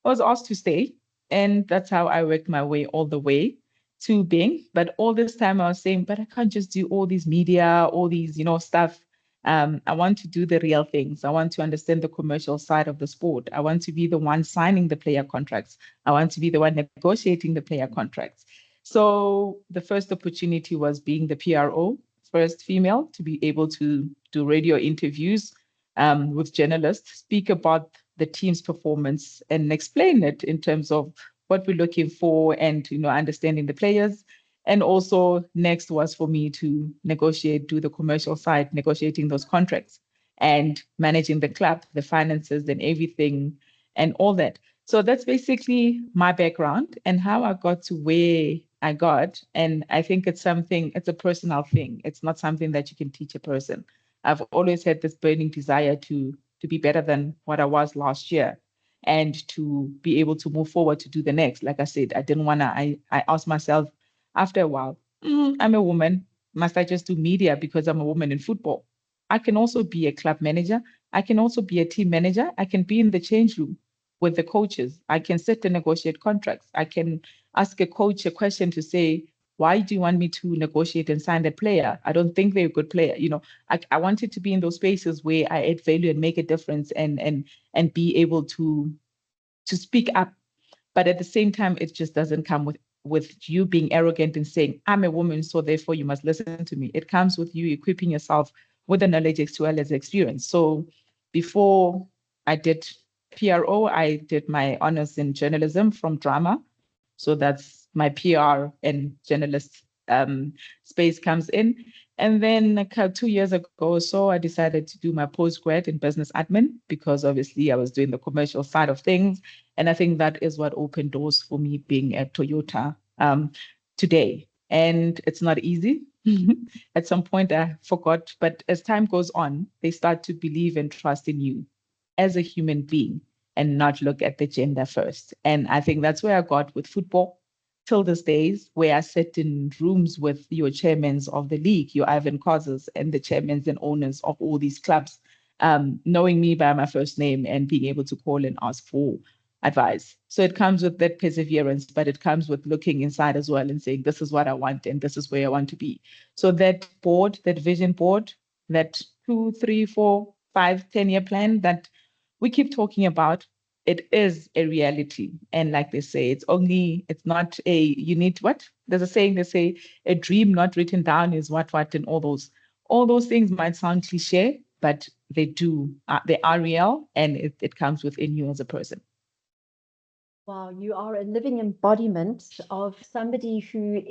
I was asked to stay. And that's how I worked my way all the way to being. But all this time I was saying, but I can't just do all these media, all these, stuff. I want to do the real things. I want to understand the commercial side of the sport. I want to be the one signing the player contracts. I want to be the one negotiating the player contracts. So the first opportunity was being the PRO, first female to be able to do radio interviews with journalists, speak about the team's performance and explain it in terms of what we're looking for and, understanding the players. And also next was for me to negotiate, do the commercial side, negotiating those contracts and managing the club, the finances and everything and all that. So that's basically my background and how I got to where I got. And I think it's a personal thing. It's not something that you can teach a person. I've always had this burning desire to be better than what I was last year and to be able to move forward to do the next. Like I said, I didn't want to, I asked myself after a while, I'm a woman. Must I just do media because I'm a woman in football? I can also be a club manager. I can also be a team manager. I can be in the change room with the coaches. I can sit and negotiate contracts. I can ask a coach a question to say, why do you want me to negotiate and sign that player? I don't think they're a good player. I wanted to be in those spaces where I add value and make a difference and be able to speak up. But at the same time, it just doesn't come with you being arrogant and saying, I'm a woman, so therefore you must listen to me. It comes with you equipping yourself with the knowledge as well as experience. So before I did PRO, I did my honors in journalism from drama. So that's my PR and journalist space comes in. And then 2 years ago or so, I decided to do my postgrad in business admin because obviously I was doing the commercial side of things. And I think that is what opened doors for me being at Toyota today. And it's not easy. At some point, I forgot. But as time goes on, they start to believe and trust in you as a human being and not look at the gender first. And I think that's where I got with football till this days, where I sit in rooms with your chairmen of the league, your Ivan Kozas, and the chairmen and owners of all these clubs, knowing me by my first name and being able to call and ask for advice. So it comes with that perseverance, but it comes with looking inside as well and saying, this is what I want and this is where I want to be. So that board, that vision board, that 2, 3, 4, 5, 10-year plan that we keep talking about, it is a reality. And like they say, it's not you need what? There's a saying, they say, a dream not written down is what, and all those things might sound cliche, but they are real, and it comes within you as a person. Wow, you are a living embodiment of somebody who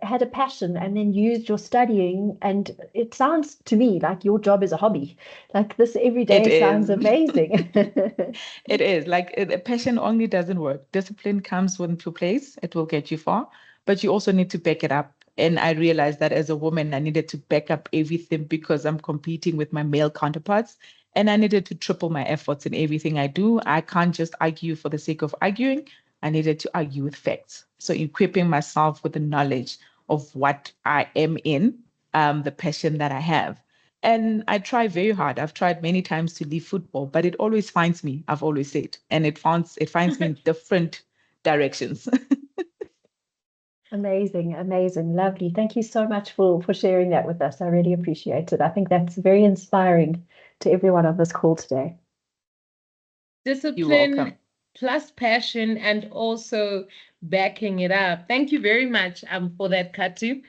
had a passion and then used your studying. And it sounds to me like your job is a hobby. Like this every day sounds amazing. It is like passion only doesn't work. Discipline comes into place. It will get you far, but you also need to back it up. And I realized that as a woman, I needed to back up everything because I'm competing with my male counterparts. And I needed to triple my efforts in everything I do. I can't just argue for the sake of arguing. I needed to argue with facts. So equipping myself with the knowledge of what I am in, the passion that I have. And I try very hard. I've tried many times to leave football, but it always finds me, I've always said. And it finds me in different directions. Amazing, amazing, lovely. Thank you so much for sharing that with us. I really appreciate it. I think that's very inspiring to everyone on this call today. Discipline plus passion and also backing it up. Thank you very much for that, Khato.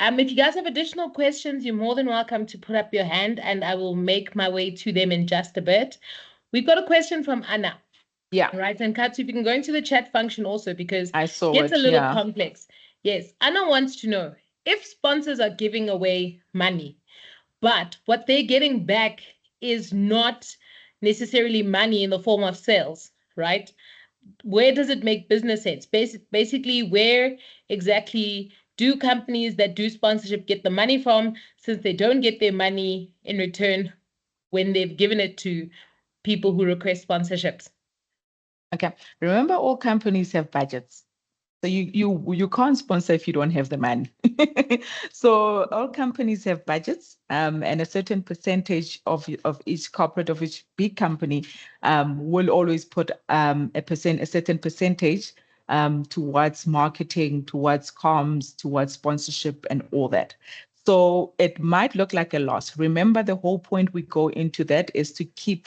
If you guys have additional questions, you're more than welcome to put up your hand and I will make my way to them in just a bit. We've got a question from Anna. Yeah. Right. And Khato, if you can go into the chat function also because I saw it gets a little yeah. complex. Yes. Anna wants to know if sponsors are giving away money, but what they're getting back is not necessarily money in the form of sales, right? Where does it make business sense? Basically, where exactly do companies that do sponsorship get the money from, since they don't get their money in return when they've given it to people who request sponsorships? Okay. Remember, all companies have budgets. So you can't sponsor if you don't have the money. So all companies have budgets, and a certain percentage of each corporate, of each big company, will always put a certain percentage towards marketing, towards comms, towards sponsorship, and all that. So it might look like a loss. Remember, the whole point we go into that is to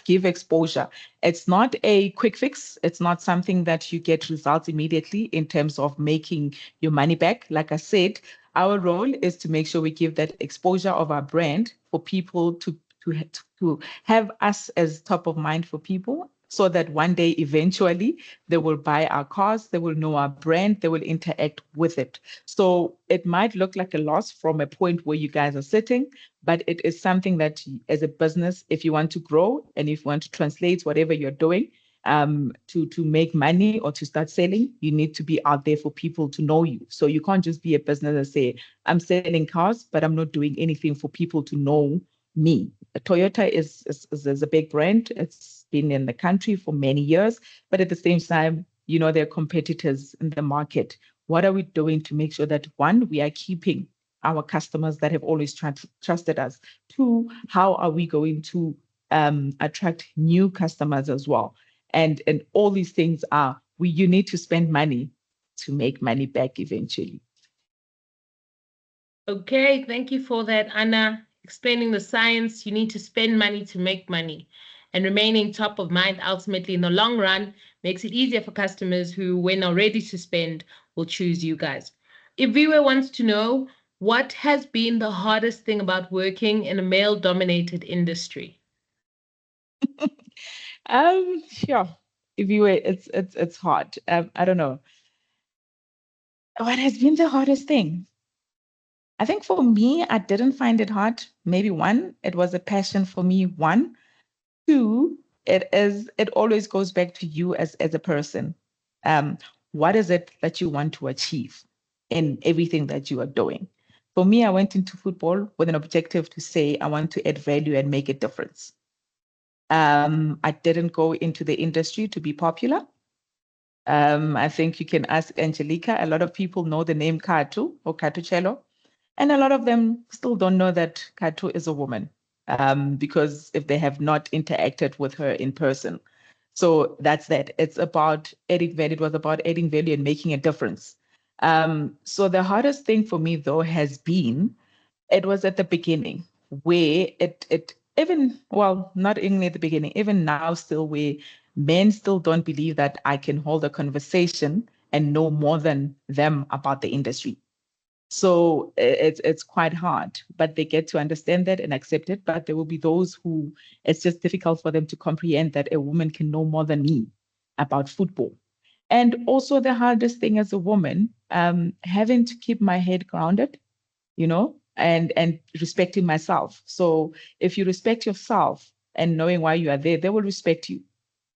give exposure. It's not a quick fix. It's not something that you get results immediately in terms of making your money back. Like I said, our role is to make sure we give that exposure of our brand for people to have us as top of mind for people, so that one day eventually they will buy our cars, they will know our brand, they will interact with it. So it might look like a loss from a point where you guys are sitting, but it is something that as a business, if you want to grow and if you want to translate whatever you're doing to make money or to start selling, you need to be out there for people to know you. So you can't just be a business and say, I'm selling cars, but I'm not doing anything for people to know me. Toyota is a big brand. It's been in the country for many years, but at the same time, there are competitors in the market. What are we doing to make sure that, one, we are keeping our customers that have always trusted us? Two, how are we going to attract new customers as well? And all these things you need to spend money to make money back eventually. Okay, thank you for that, Anna. Explaining the science, you need to spend money to make money. And remaining top of mind ultimately in the long run makes it easier for customers who, when are ready to spend, will choose you guys. If viewer wants to know, what has been the hardest thing about working in a male-dominated industry? Sure. If you were, it's hard. I don't know. What has been the hardest thing? I think for me, I didn't find it hard. Maybe one, it was a passion for me. One, two, it always goes back to you as a person. What is it that you want to achieve in everything that you are doing? For me, I went into football with an objective to say, I want to add value and make a difference. I didn't go into the industry to be popular. I think you can ask Angelica. A lot of people know the name Khato or Khato, and a lot of them still don't know that Khato is a woman, because if they have not interacted with her in person. So that's that. It's about adding value. It was about adding value and making a difference. So the hardest thing for me, though, has been, it was at the beginning where it even, well, not only at the beginning, even now still, where men still don't believe that I can hold a conversation and know more than them about the industry. So it's quite hard, but they get to understand that and accept it. But there will be those who it's just difficult for them to comprehend that a woman can know more than me about football. And also the hardest thing as a woman, having to keep my head grounded, and respecting myself. So if you respect yourself and knowing why you are there, they will respect you.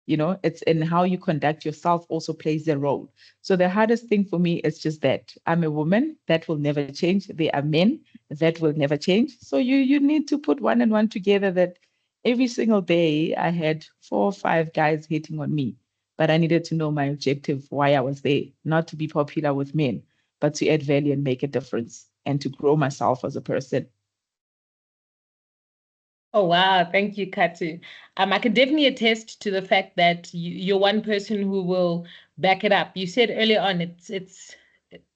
It's in how you conduct yourself also plays a role. So the hardest thing for me is just that I'm a woman. That will never change. There are men that will never change. So you need to put one and one together, that every single day I had 4 or 5 guys hitting on me, but I needed to know my objective, why I was there, not to be popular with men, but to add value and make a difference and to grow myself as a person. Oh, wow. Thank you, Katu. I can definitely attest to the fact that you're one person who will back it up. You said earlier on, it's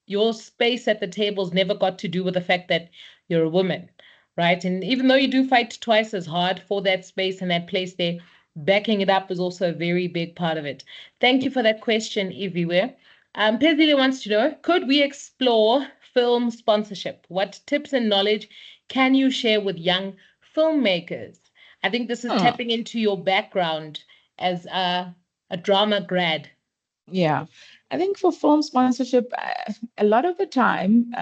your space at the tables never got to do with the fact that you're a woman, right? And even though you do fight twice as hard for that space and that place there, backing it up is also a very big part of it. Thank you for that question, everywhere. Pezile wants to know, could we explore film sponsorship? What tips and knowledge can you share with young filmmakers? I think this is tapping into your background as a drama grad. Yeah. I think for film sponsorship, a lot of the time,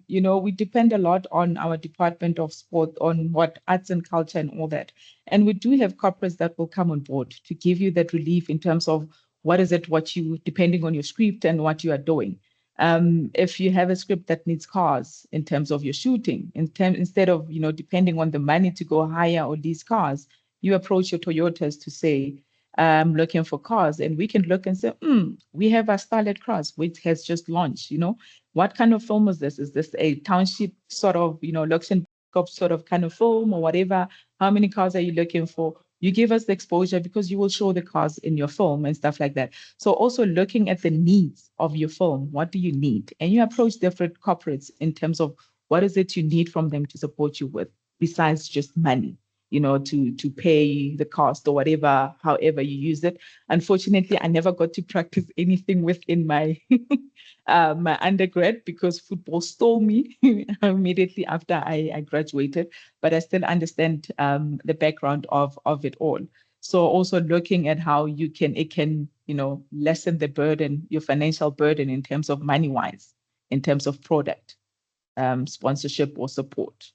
we depend a lot on our Department of Sport, on what arts and culture and all that. And we do have corporates that will come on board to give you that relief in terms of depending on your script and what you are doing. If you have a script that needs cars in terms of your shooting, instead of, depending on the money to go hire all these cars, you approach your Toyotas to say, looking for cars, and we can look and say, we have a Starlet Cross, which has just launched. What kind of film is this? Is this a township sort of, Luxembourg sort of kind of film or whatever? How many cars are you looking for? You give us the exposure because you will show the cars in your film and stuff like that. So also looking at the needs of your film, what do you need? And you approach different corporates in terms of what is it you need from them to support you with, besides just money, to pay the cost or whatever, however you use it. Unfortunately, I never got to practice anything within my my undergrad because football stole me immediately after I graduated, but I still understand the background of it all. So also looking at how it can, lessen the burden, your financial burden in terms of money-wise, in terms of product, sponsorship or support.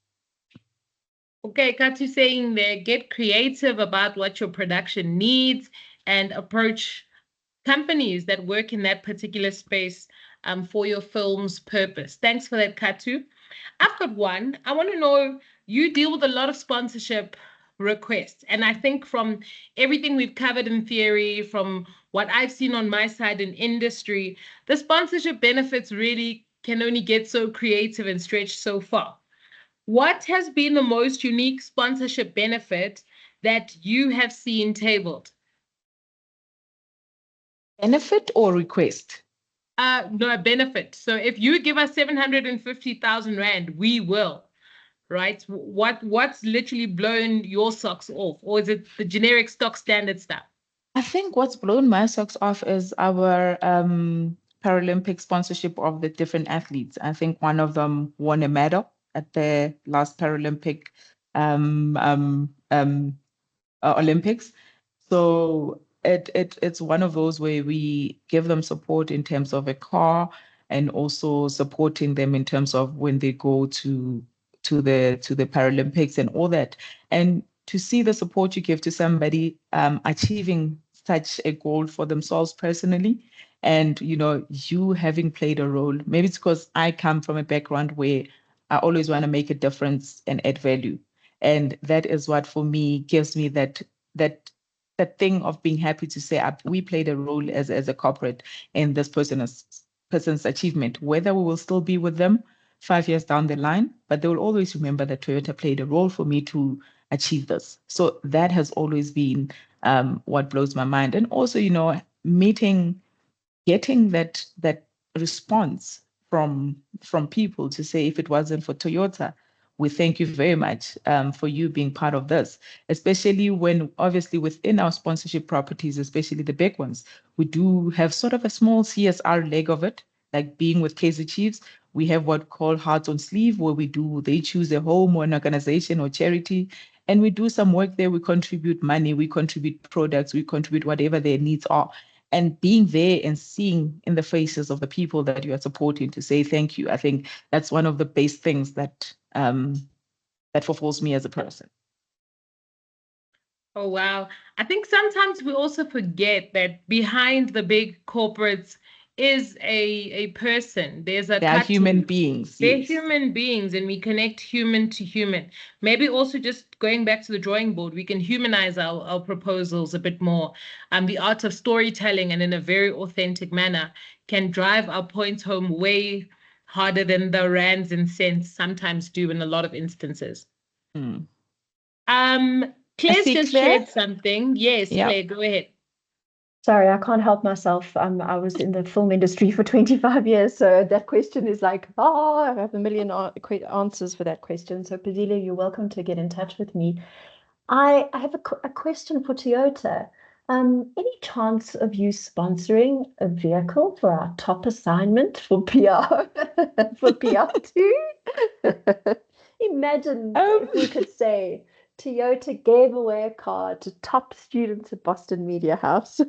Okay, Katu saying there, get creative about what your production needs and approach companies that work in that particular space for your film's purpose. Thanks for that, Katu. I've got one. I want to know, you deal with a lot of sponsorship requests. And I think from everything we've covered in theory, from what I've seen on my side in industry, the sponsorship benefits really can only get so creative and stretch so far. What has been the most unique sponsorship benefit that you have seen tabled? Benefit or request? No, a benefit. So if you give us 750,000 Rand, we will, right? What's literally blown your socks off? Or is it the generic stock standard stuff? I think what's blown my socks off is our Paralympic sponsorship of the different athletes. I think one of them won a medal at the last Paralympic Olympics. So it's one of those where we give them support in terms of a car and also supporting them in terms of when they go to the Paralympics and all that. And to see the support you give to somebody achieving such a goal for themselves personally, and you having played a role, maybe it's because I come from a background where I always want to make a difference and add value. And that is what for me gives me that thing of being happy to say we played a role as a corporate in this person's achievement, whether we will still be with them 5 years down the line, but they will always remember that Toyota played a role for me to achieve this. So that has always been what blows my mind. And also, getting that response from people to say, if it wasn't for Toyota, we thank you very much for you being part of this, especially when obviously within our sponsorship properties, especially the big ones, we do have sort of a small CSR leg of it, like being with Kaizer Chiefs. We have what we call Hearts on Sleeve, where they choose a home or an organization or charity, and we do some work there. We contribute money, we contribute products, we contribute whatever their needs are. And being there and seeing in the faces of the people that you are supporting to say thank you, I think that's one of the base things that fulfills me as a person. Oh, wow. I think sometimes we also forget that behind the big corporates is a person. They are human beings. They're yes. human beings, and we connect human to human. Maybe also just going back to the drawing board, we can humanize our proposals a bit more. The art of storytelling, and in a very authentic manner, can drive our points home way harder than the rands and cents sometimes do in a lot of instances. Claire's just shared something. Yes, Yep. Claire, go ahead. Sorry, I can't help myself. I was in the film industry for 25 years, so that question is like, I have a million answers for that question. So, Pazile, you're welcome to get in touch with me. I have a question for Toyota. Any chance of you sponsoring a vehicle for our top assignment for PR for PR2? Imagine if we could say Toyota gave away a car to top students at Boston Media House.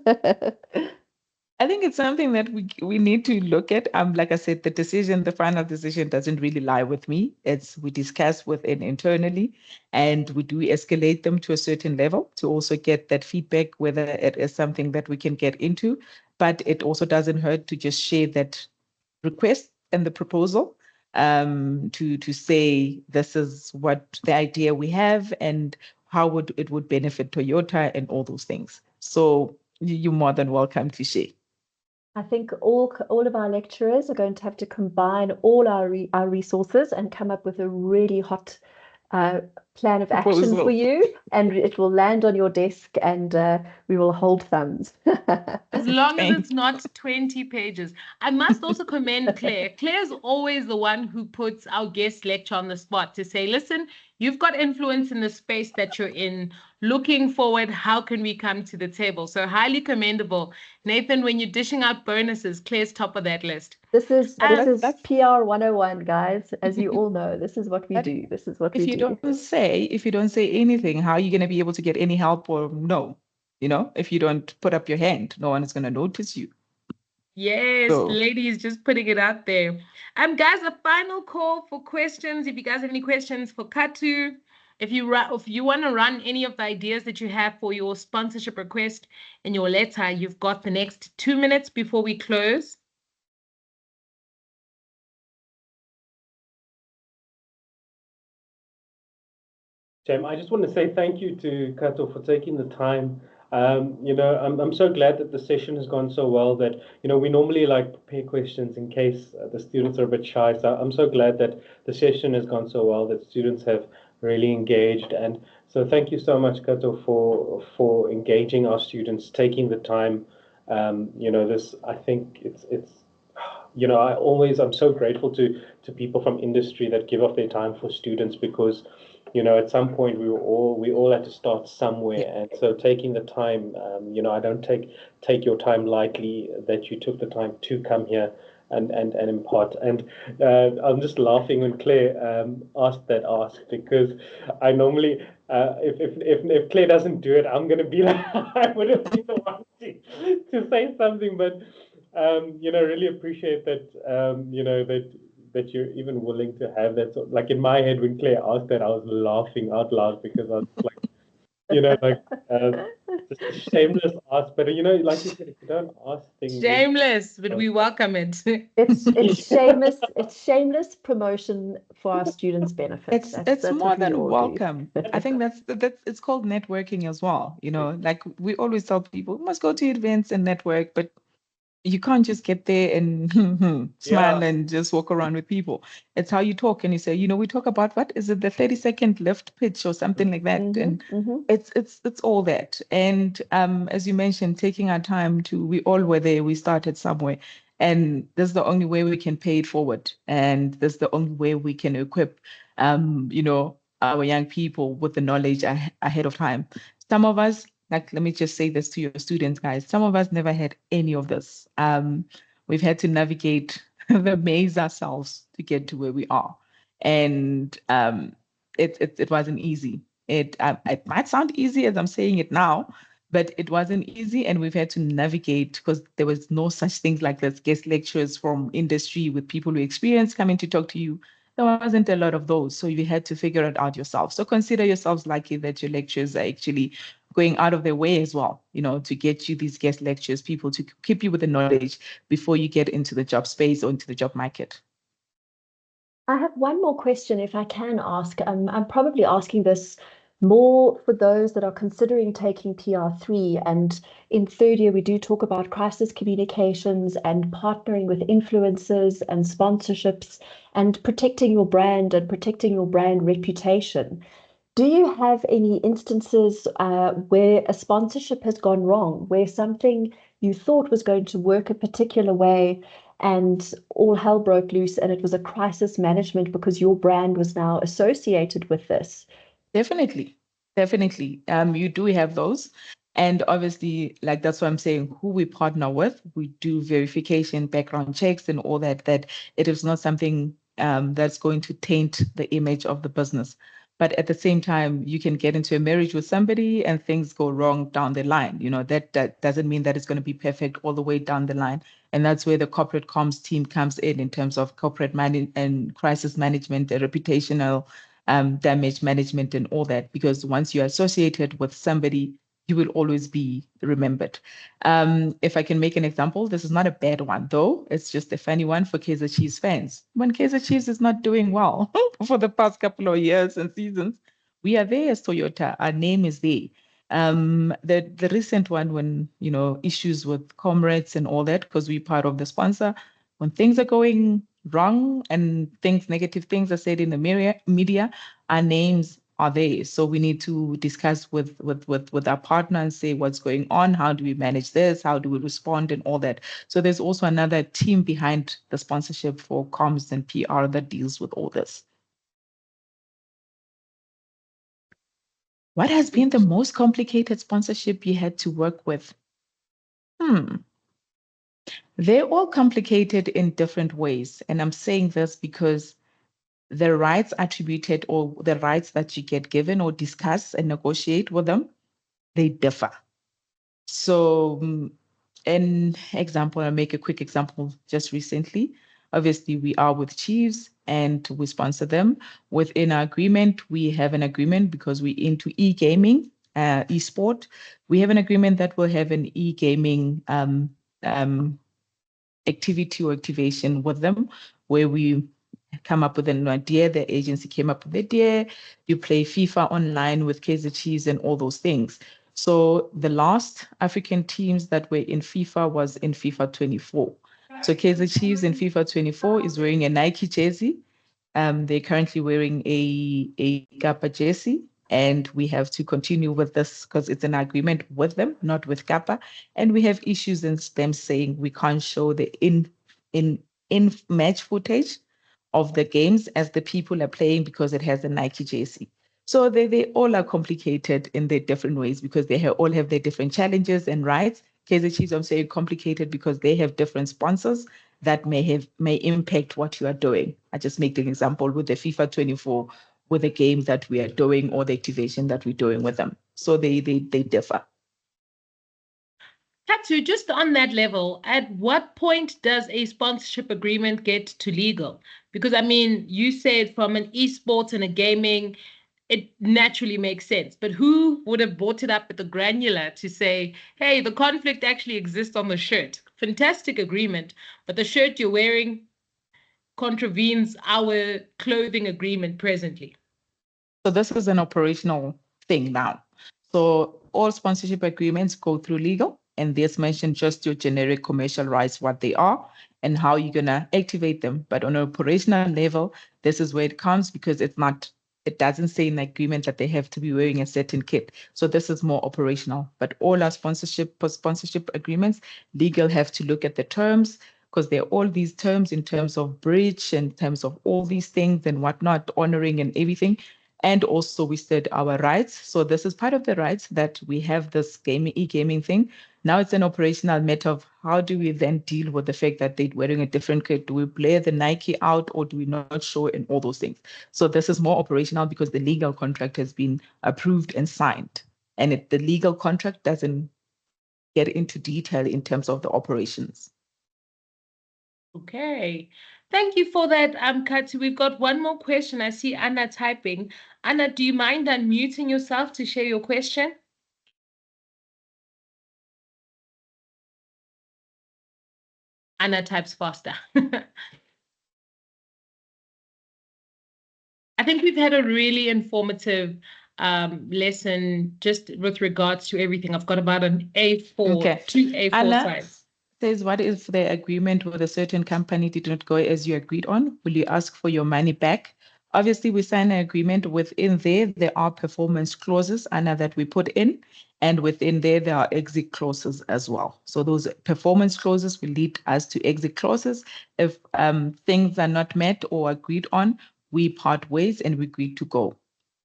I think it's something that we need to look at. Like I said, the final decision doesn't really lie with me. We discuss within internally, and we do escalate them to a certain level to also get that feedback, whether it is something that we can get into. But it also doesn't hurt to just share that request and the proposal, to say this is what the idea we have and how it would benefit Toyota and all those things. So you're more than welcome to share. I think all of our lecturers are going to have to combine all our resources and come up with a really hot plan of action Proposal. for you, and it will land on your desk, and we will hold thumbs. As long as Thank it's not 20 pages. I must also commend Claire. Claire's always the one who puts our guest lecture on the spot to say, listen, you've got influence in the space that you're in. Looking forward, how can we come to the table? So highly commendable. Nathan, when you're dishing out bonuses, Claire's top of that list. This is that's- PR 101, guys. As you all know, this is what we But do. This is what if we you do. if you don't say anything, how are you going to be able to get any help or no? If you don't put up your hand, no one is going to notice you. Yes, So- ladies, just putting it out there. Guys, a final call for questions. If you guys have any questions for Khato, if you want to run any of the ideas that you have for your sponsorship request in your letter, you've got the next 2 minutes before we close. Jem, I just want to say thank you to Khato for taking the time. I'm so glad that the session has gone so well that, we normally prepare questions in case the students are a bit shy. So I'm so glad that the session has gone so well, that students have really engaged. And so thank you so much, Khato, for engaging our students, taking the time. I think I'm so grateful to people from industry that give up their time for students, because at some point we all had to start somewhere, and so taking the time, I don't take your time lightly, that you took the time to come here and impart. And I'm just laughing when Claire asked that ask, because I normally if Claire doesn't do it, I'm gonna be like I would have been the one to say something, but really appreciate that that you're even willing to have that. So, in my head, when Claire asked that, I was laughing out loud, because I was just a shameless ask. But like you said, if you don't ask things, Shameless, but we welcome it. It's shameless promotion for our students' benefit. It's more what we than all do. welcome. I think that's it's called networking as well. Like we always tell people, we must go to events and network, but you can't just get there and smile and just walk around with people. It's how you talk, and you say, we talk about, what is it, the 30-second lift pitch or something like that. And it's all that. And as you mentioned, taking our time we all were there, we started somewhere. And this is the only way we can pay it forward. And this is the only way we can equip our young people with the knowledge ahead of time. Some of us, let me just say this to your students, guys. Some of us never had any of this. We've had to navigate the maze ourselves to get to where we are. And it wasn't easy. It might sound easy as I'm saying it now, but it wasn't easy. And we've had to navigate, because there was no such things like this, guest lectures from industry with people who experience coming to talk to you. There wasn't a lot of those. So you had to figure it out yourself. So consider yourselves lucky that your lectures are actually going out of their way as well, to get you these guest lectures, people to keep you with the knowledge before you get into the job space or into the job market. I have one more question, if I can ask. I'm probably asking this more for those that are considering taking PR3. And in third year, we do talk about crisis communications and partnering with influencers and sponsorships and protecting your brand and protecting your brand reputation. Do you have any instances where a sponsorship has gone wrong, where something you thought was going to work a particular way and all hell broke loose, and it was a crisis management because your brand was now associated with this? Definitely. You do have those. And obviously, that's what I'm saying, who we partner with, we do verification, background checks and all that it is not something that's going to taint the image of the business. But at the same time, you can get into a marriage with somebody and things go wrong down the line. That doesn't mean that it's going to be perfect all the way down the line. And that's where the corporate comms team comes in terms of corporate and crisis management, reputational damage management and all that. Because once you're associated with somebody, you will always be remembered. If I can make an example, this is not a bad one, though. It's just a funny one for Kaizer Chiefs fans. When Kaizer Chiefs is not doing well for the past couple of years and seasons, we are there as Toyota. Our name is there. The recent one, when issues with comrades and all that, because we're part of the sponsor, when things are going wrong and negative things are said in the media, our names are there. So we need to discuss with our partner and say what's going on, how do we manage this, how do we respond and all that. So there's also another team behind the sponsorship for comms and PR that deals with all this. What has been the most complicated sponsorship you had to work with? They're all complicated in different ways. And I'm saying this because the rights attributed or the rights that you get given or discuss and negotiate with them, they differ. So an example, I'll make a quick example just recently. Obviously, we are with Chiefs and we sponsor them. Within our agreement, we have an agreement because we're into e-gaming, e-sport. We have an agreement that will have an e-gaming activity or activation with them where we come up with an idea, the agency came up with the idea, you play FIFA online with Kaizer Chiefs and all those things. So the last African teams that were in FIFA was in FIFA 24. So Kaizer Chiefs in FIFA 24 is wearing a Nike jersey. They're currently wearing a Kappa jersey, and we have to continue with this because it's an agreement with them, not with Kappa. And we have issues in them saying we can't show the in match footage of the games as the people are playing because it has a Nike jersey. So they all are complicated in their different ways because they all have their different challenges and rights. Kaizer Chiefs, I'm saying complicated because they have different sponsors that may impact what you are doing. I just make an example with the FIFA 24, with the game that we are doing or the activation that we're doing with them. So they differ. Khato, just on that level, at what point does a sponsorship agreement get to legal? Because I mean, you said from an esports and a gaming, it naturally makes sense. But who would have brought it up at the granular to say, hey, the conflict actually exists on the shirt? Fantastic agreement, but the shirt you're wearing contravenes our clothing agreement presently. So this is an operational thing now. So all sponsorship agreements go through legal, and this mentioned just your generic commercial rights, what they are and how you're going to activate them. But on an operational level, this is where it comes because it doesn't say in the agreement that they have to be wearing a certain kit. So this is more operational. But all our sponsorship agreements, legal have to look at the terms because there are all these terms in terms of breach, in terms of all these things and whatnot, honoring and everything. And also we said our rights. So this is part of the rights that we have this e-gaming thing. Now it's an operational matter of how do we then deal with the fact that they're wearing a different kit? Do we blare the Nike out or do we not show and all those things? So this is more operational because the legal contract has been approved and signed. And the legal contract doesn't get into detail in terms of the operations. Okay. Thank you for that, Khato. We've got one more question. I see Anna typing. Anna, do you mind unmuting yourself to share your question? Anna types faster. I think we've had a really informative lesson just with regards to everything. I've got about an A4, Okay. 2 A4 Anna sides. Says, what if the agreement with a certain company did not go as you agreed on? Will you ask for your money back? Obviously, we sign an agreement. Within there are performance clauses, Anna, that we put in. And within there are exit clauses as well. So those performance clauses will lead us to exit clauses. If things are not met or agreed on, we part ways and we agree to go.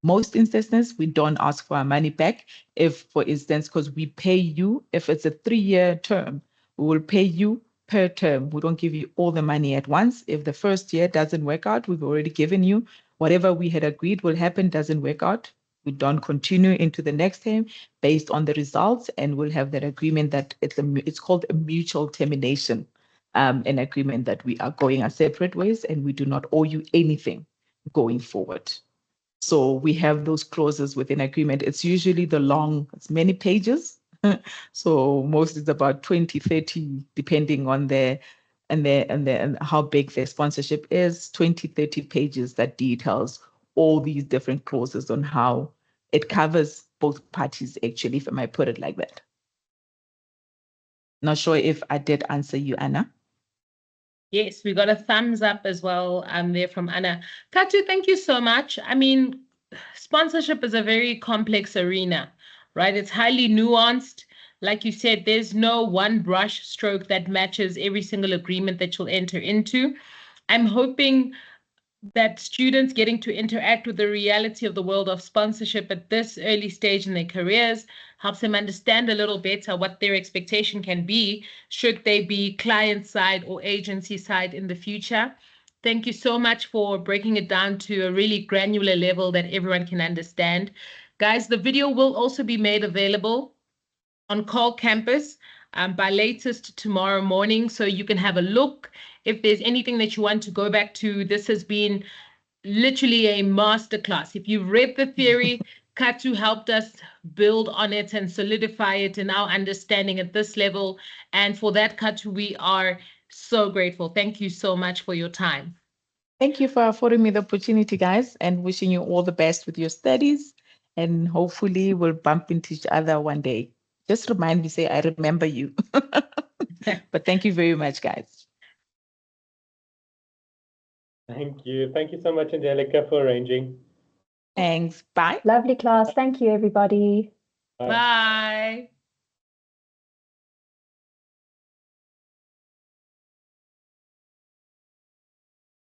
Most instances, we don't ask for our money back. If, for instance, because we pay you, if it's a 3-year term, we will pay you per term. We don't give you all the money at once. If the first year doesn't work out, we've already given you whatever we had agreed will happen doesn't work out, we don't continue into the next term based on the results, and we'll have that agreement that it's called a mutual termination, an agreement that we are going our separate ways and we do not owe you anything going forward. So we have those clauses within agreement. It's usually it's many pages. So most is about 20, 30, depending on and how big their sponsorship is, 20, 30 pages that details all these different clauses on how it covers both parties, actually, if I might put it like that. Not sure if I did answer you, Anna. Yes, we got a thumbs up as well there from Anna. Khato, thank you so much. I mean, sponsorship is a very complex arena, right? It's highly nuanced. Like you said, there's no one brush stroke that matches every single agreement that you'll enter into. I'm hoping that students getting to interact with the reality of the world of sponsorship at this early stage in their careers helps them understand a little better what their expectation can be should they be client side or agency side in the future. Thank you so much for breaking it down to a really granular level that everyone can understand. Guys, the video will also be made available on Call Campus by latest tomorrow morning, so you can have a look. If there's anything that you want to go back to, this has been literally a masterclass. If you've read the theory, Khato helped us build on it and solidify it in our understanding at this level. And for that, Khato, we are so grateful. Thank you so much for your time. Thank you for affording me the opportunity, guys, and wishing you all the best with your studies. And hopefully we'll bump into each other one day. Just remind me, say, I remember you. But thank you very much, guys. Thank you. Thank you so much, Angelica, for arranging. Thanks. Bye. Lovely class. Thank you, everybody. Bye.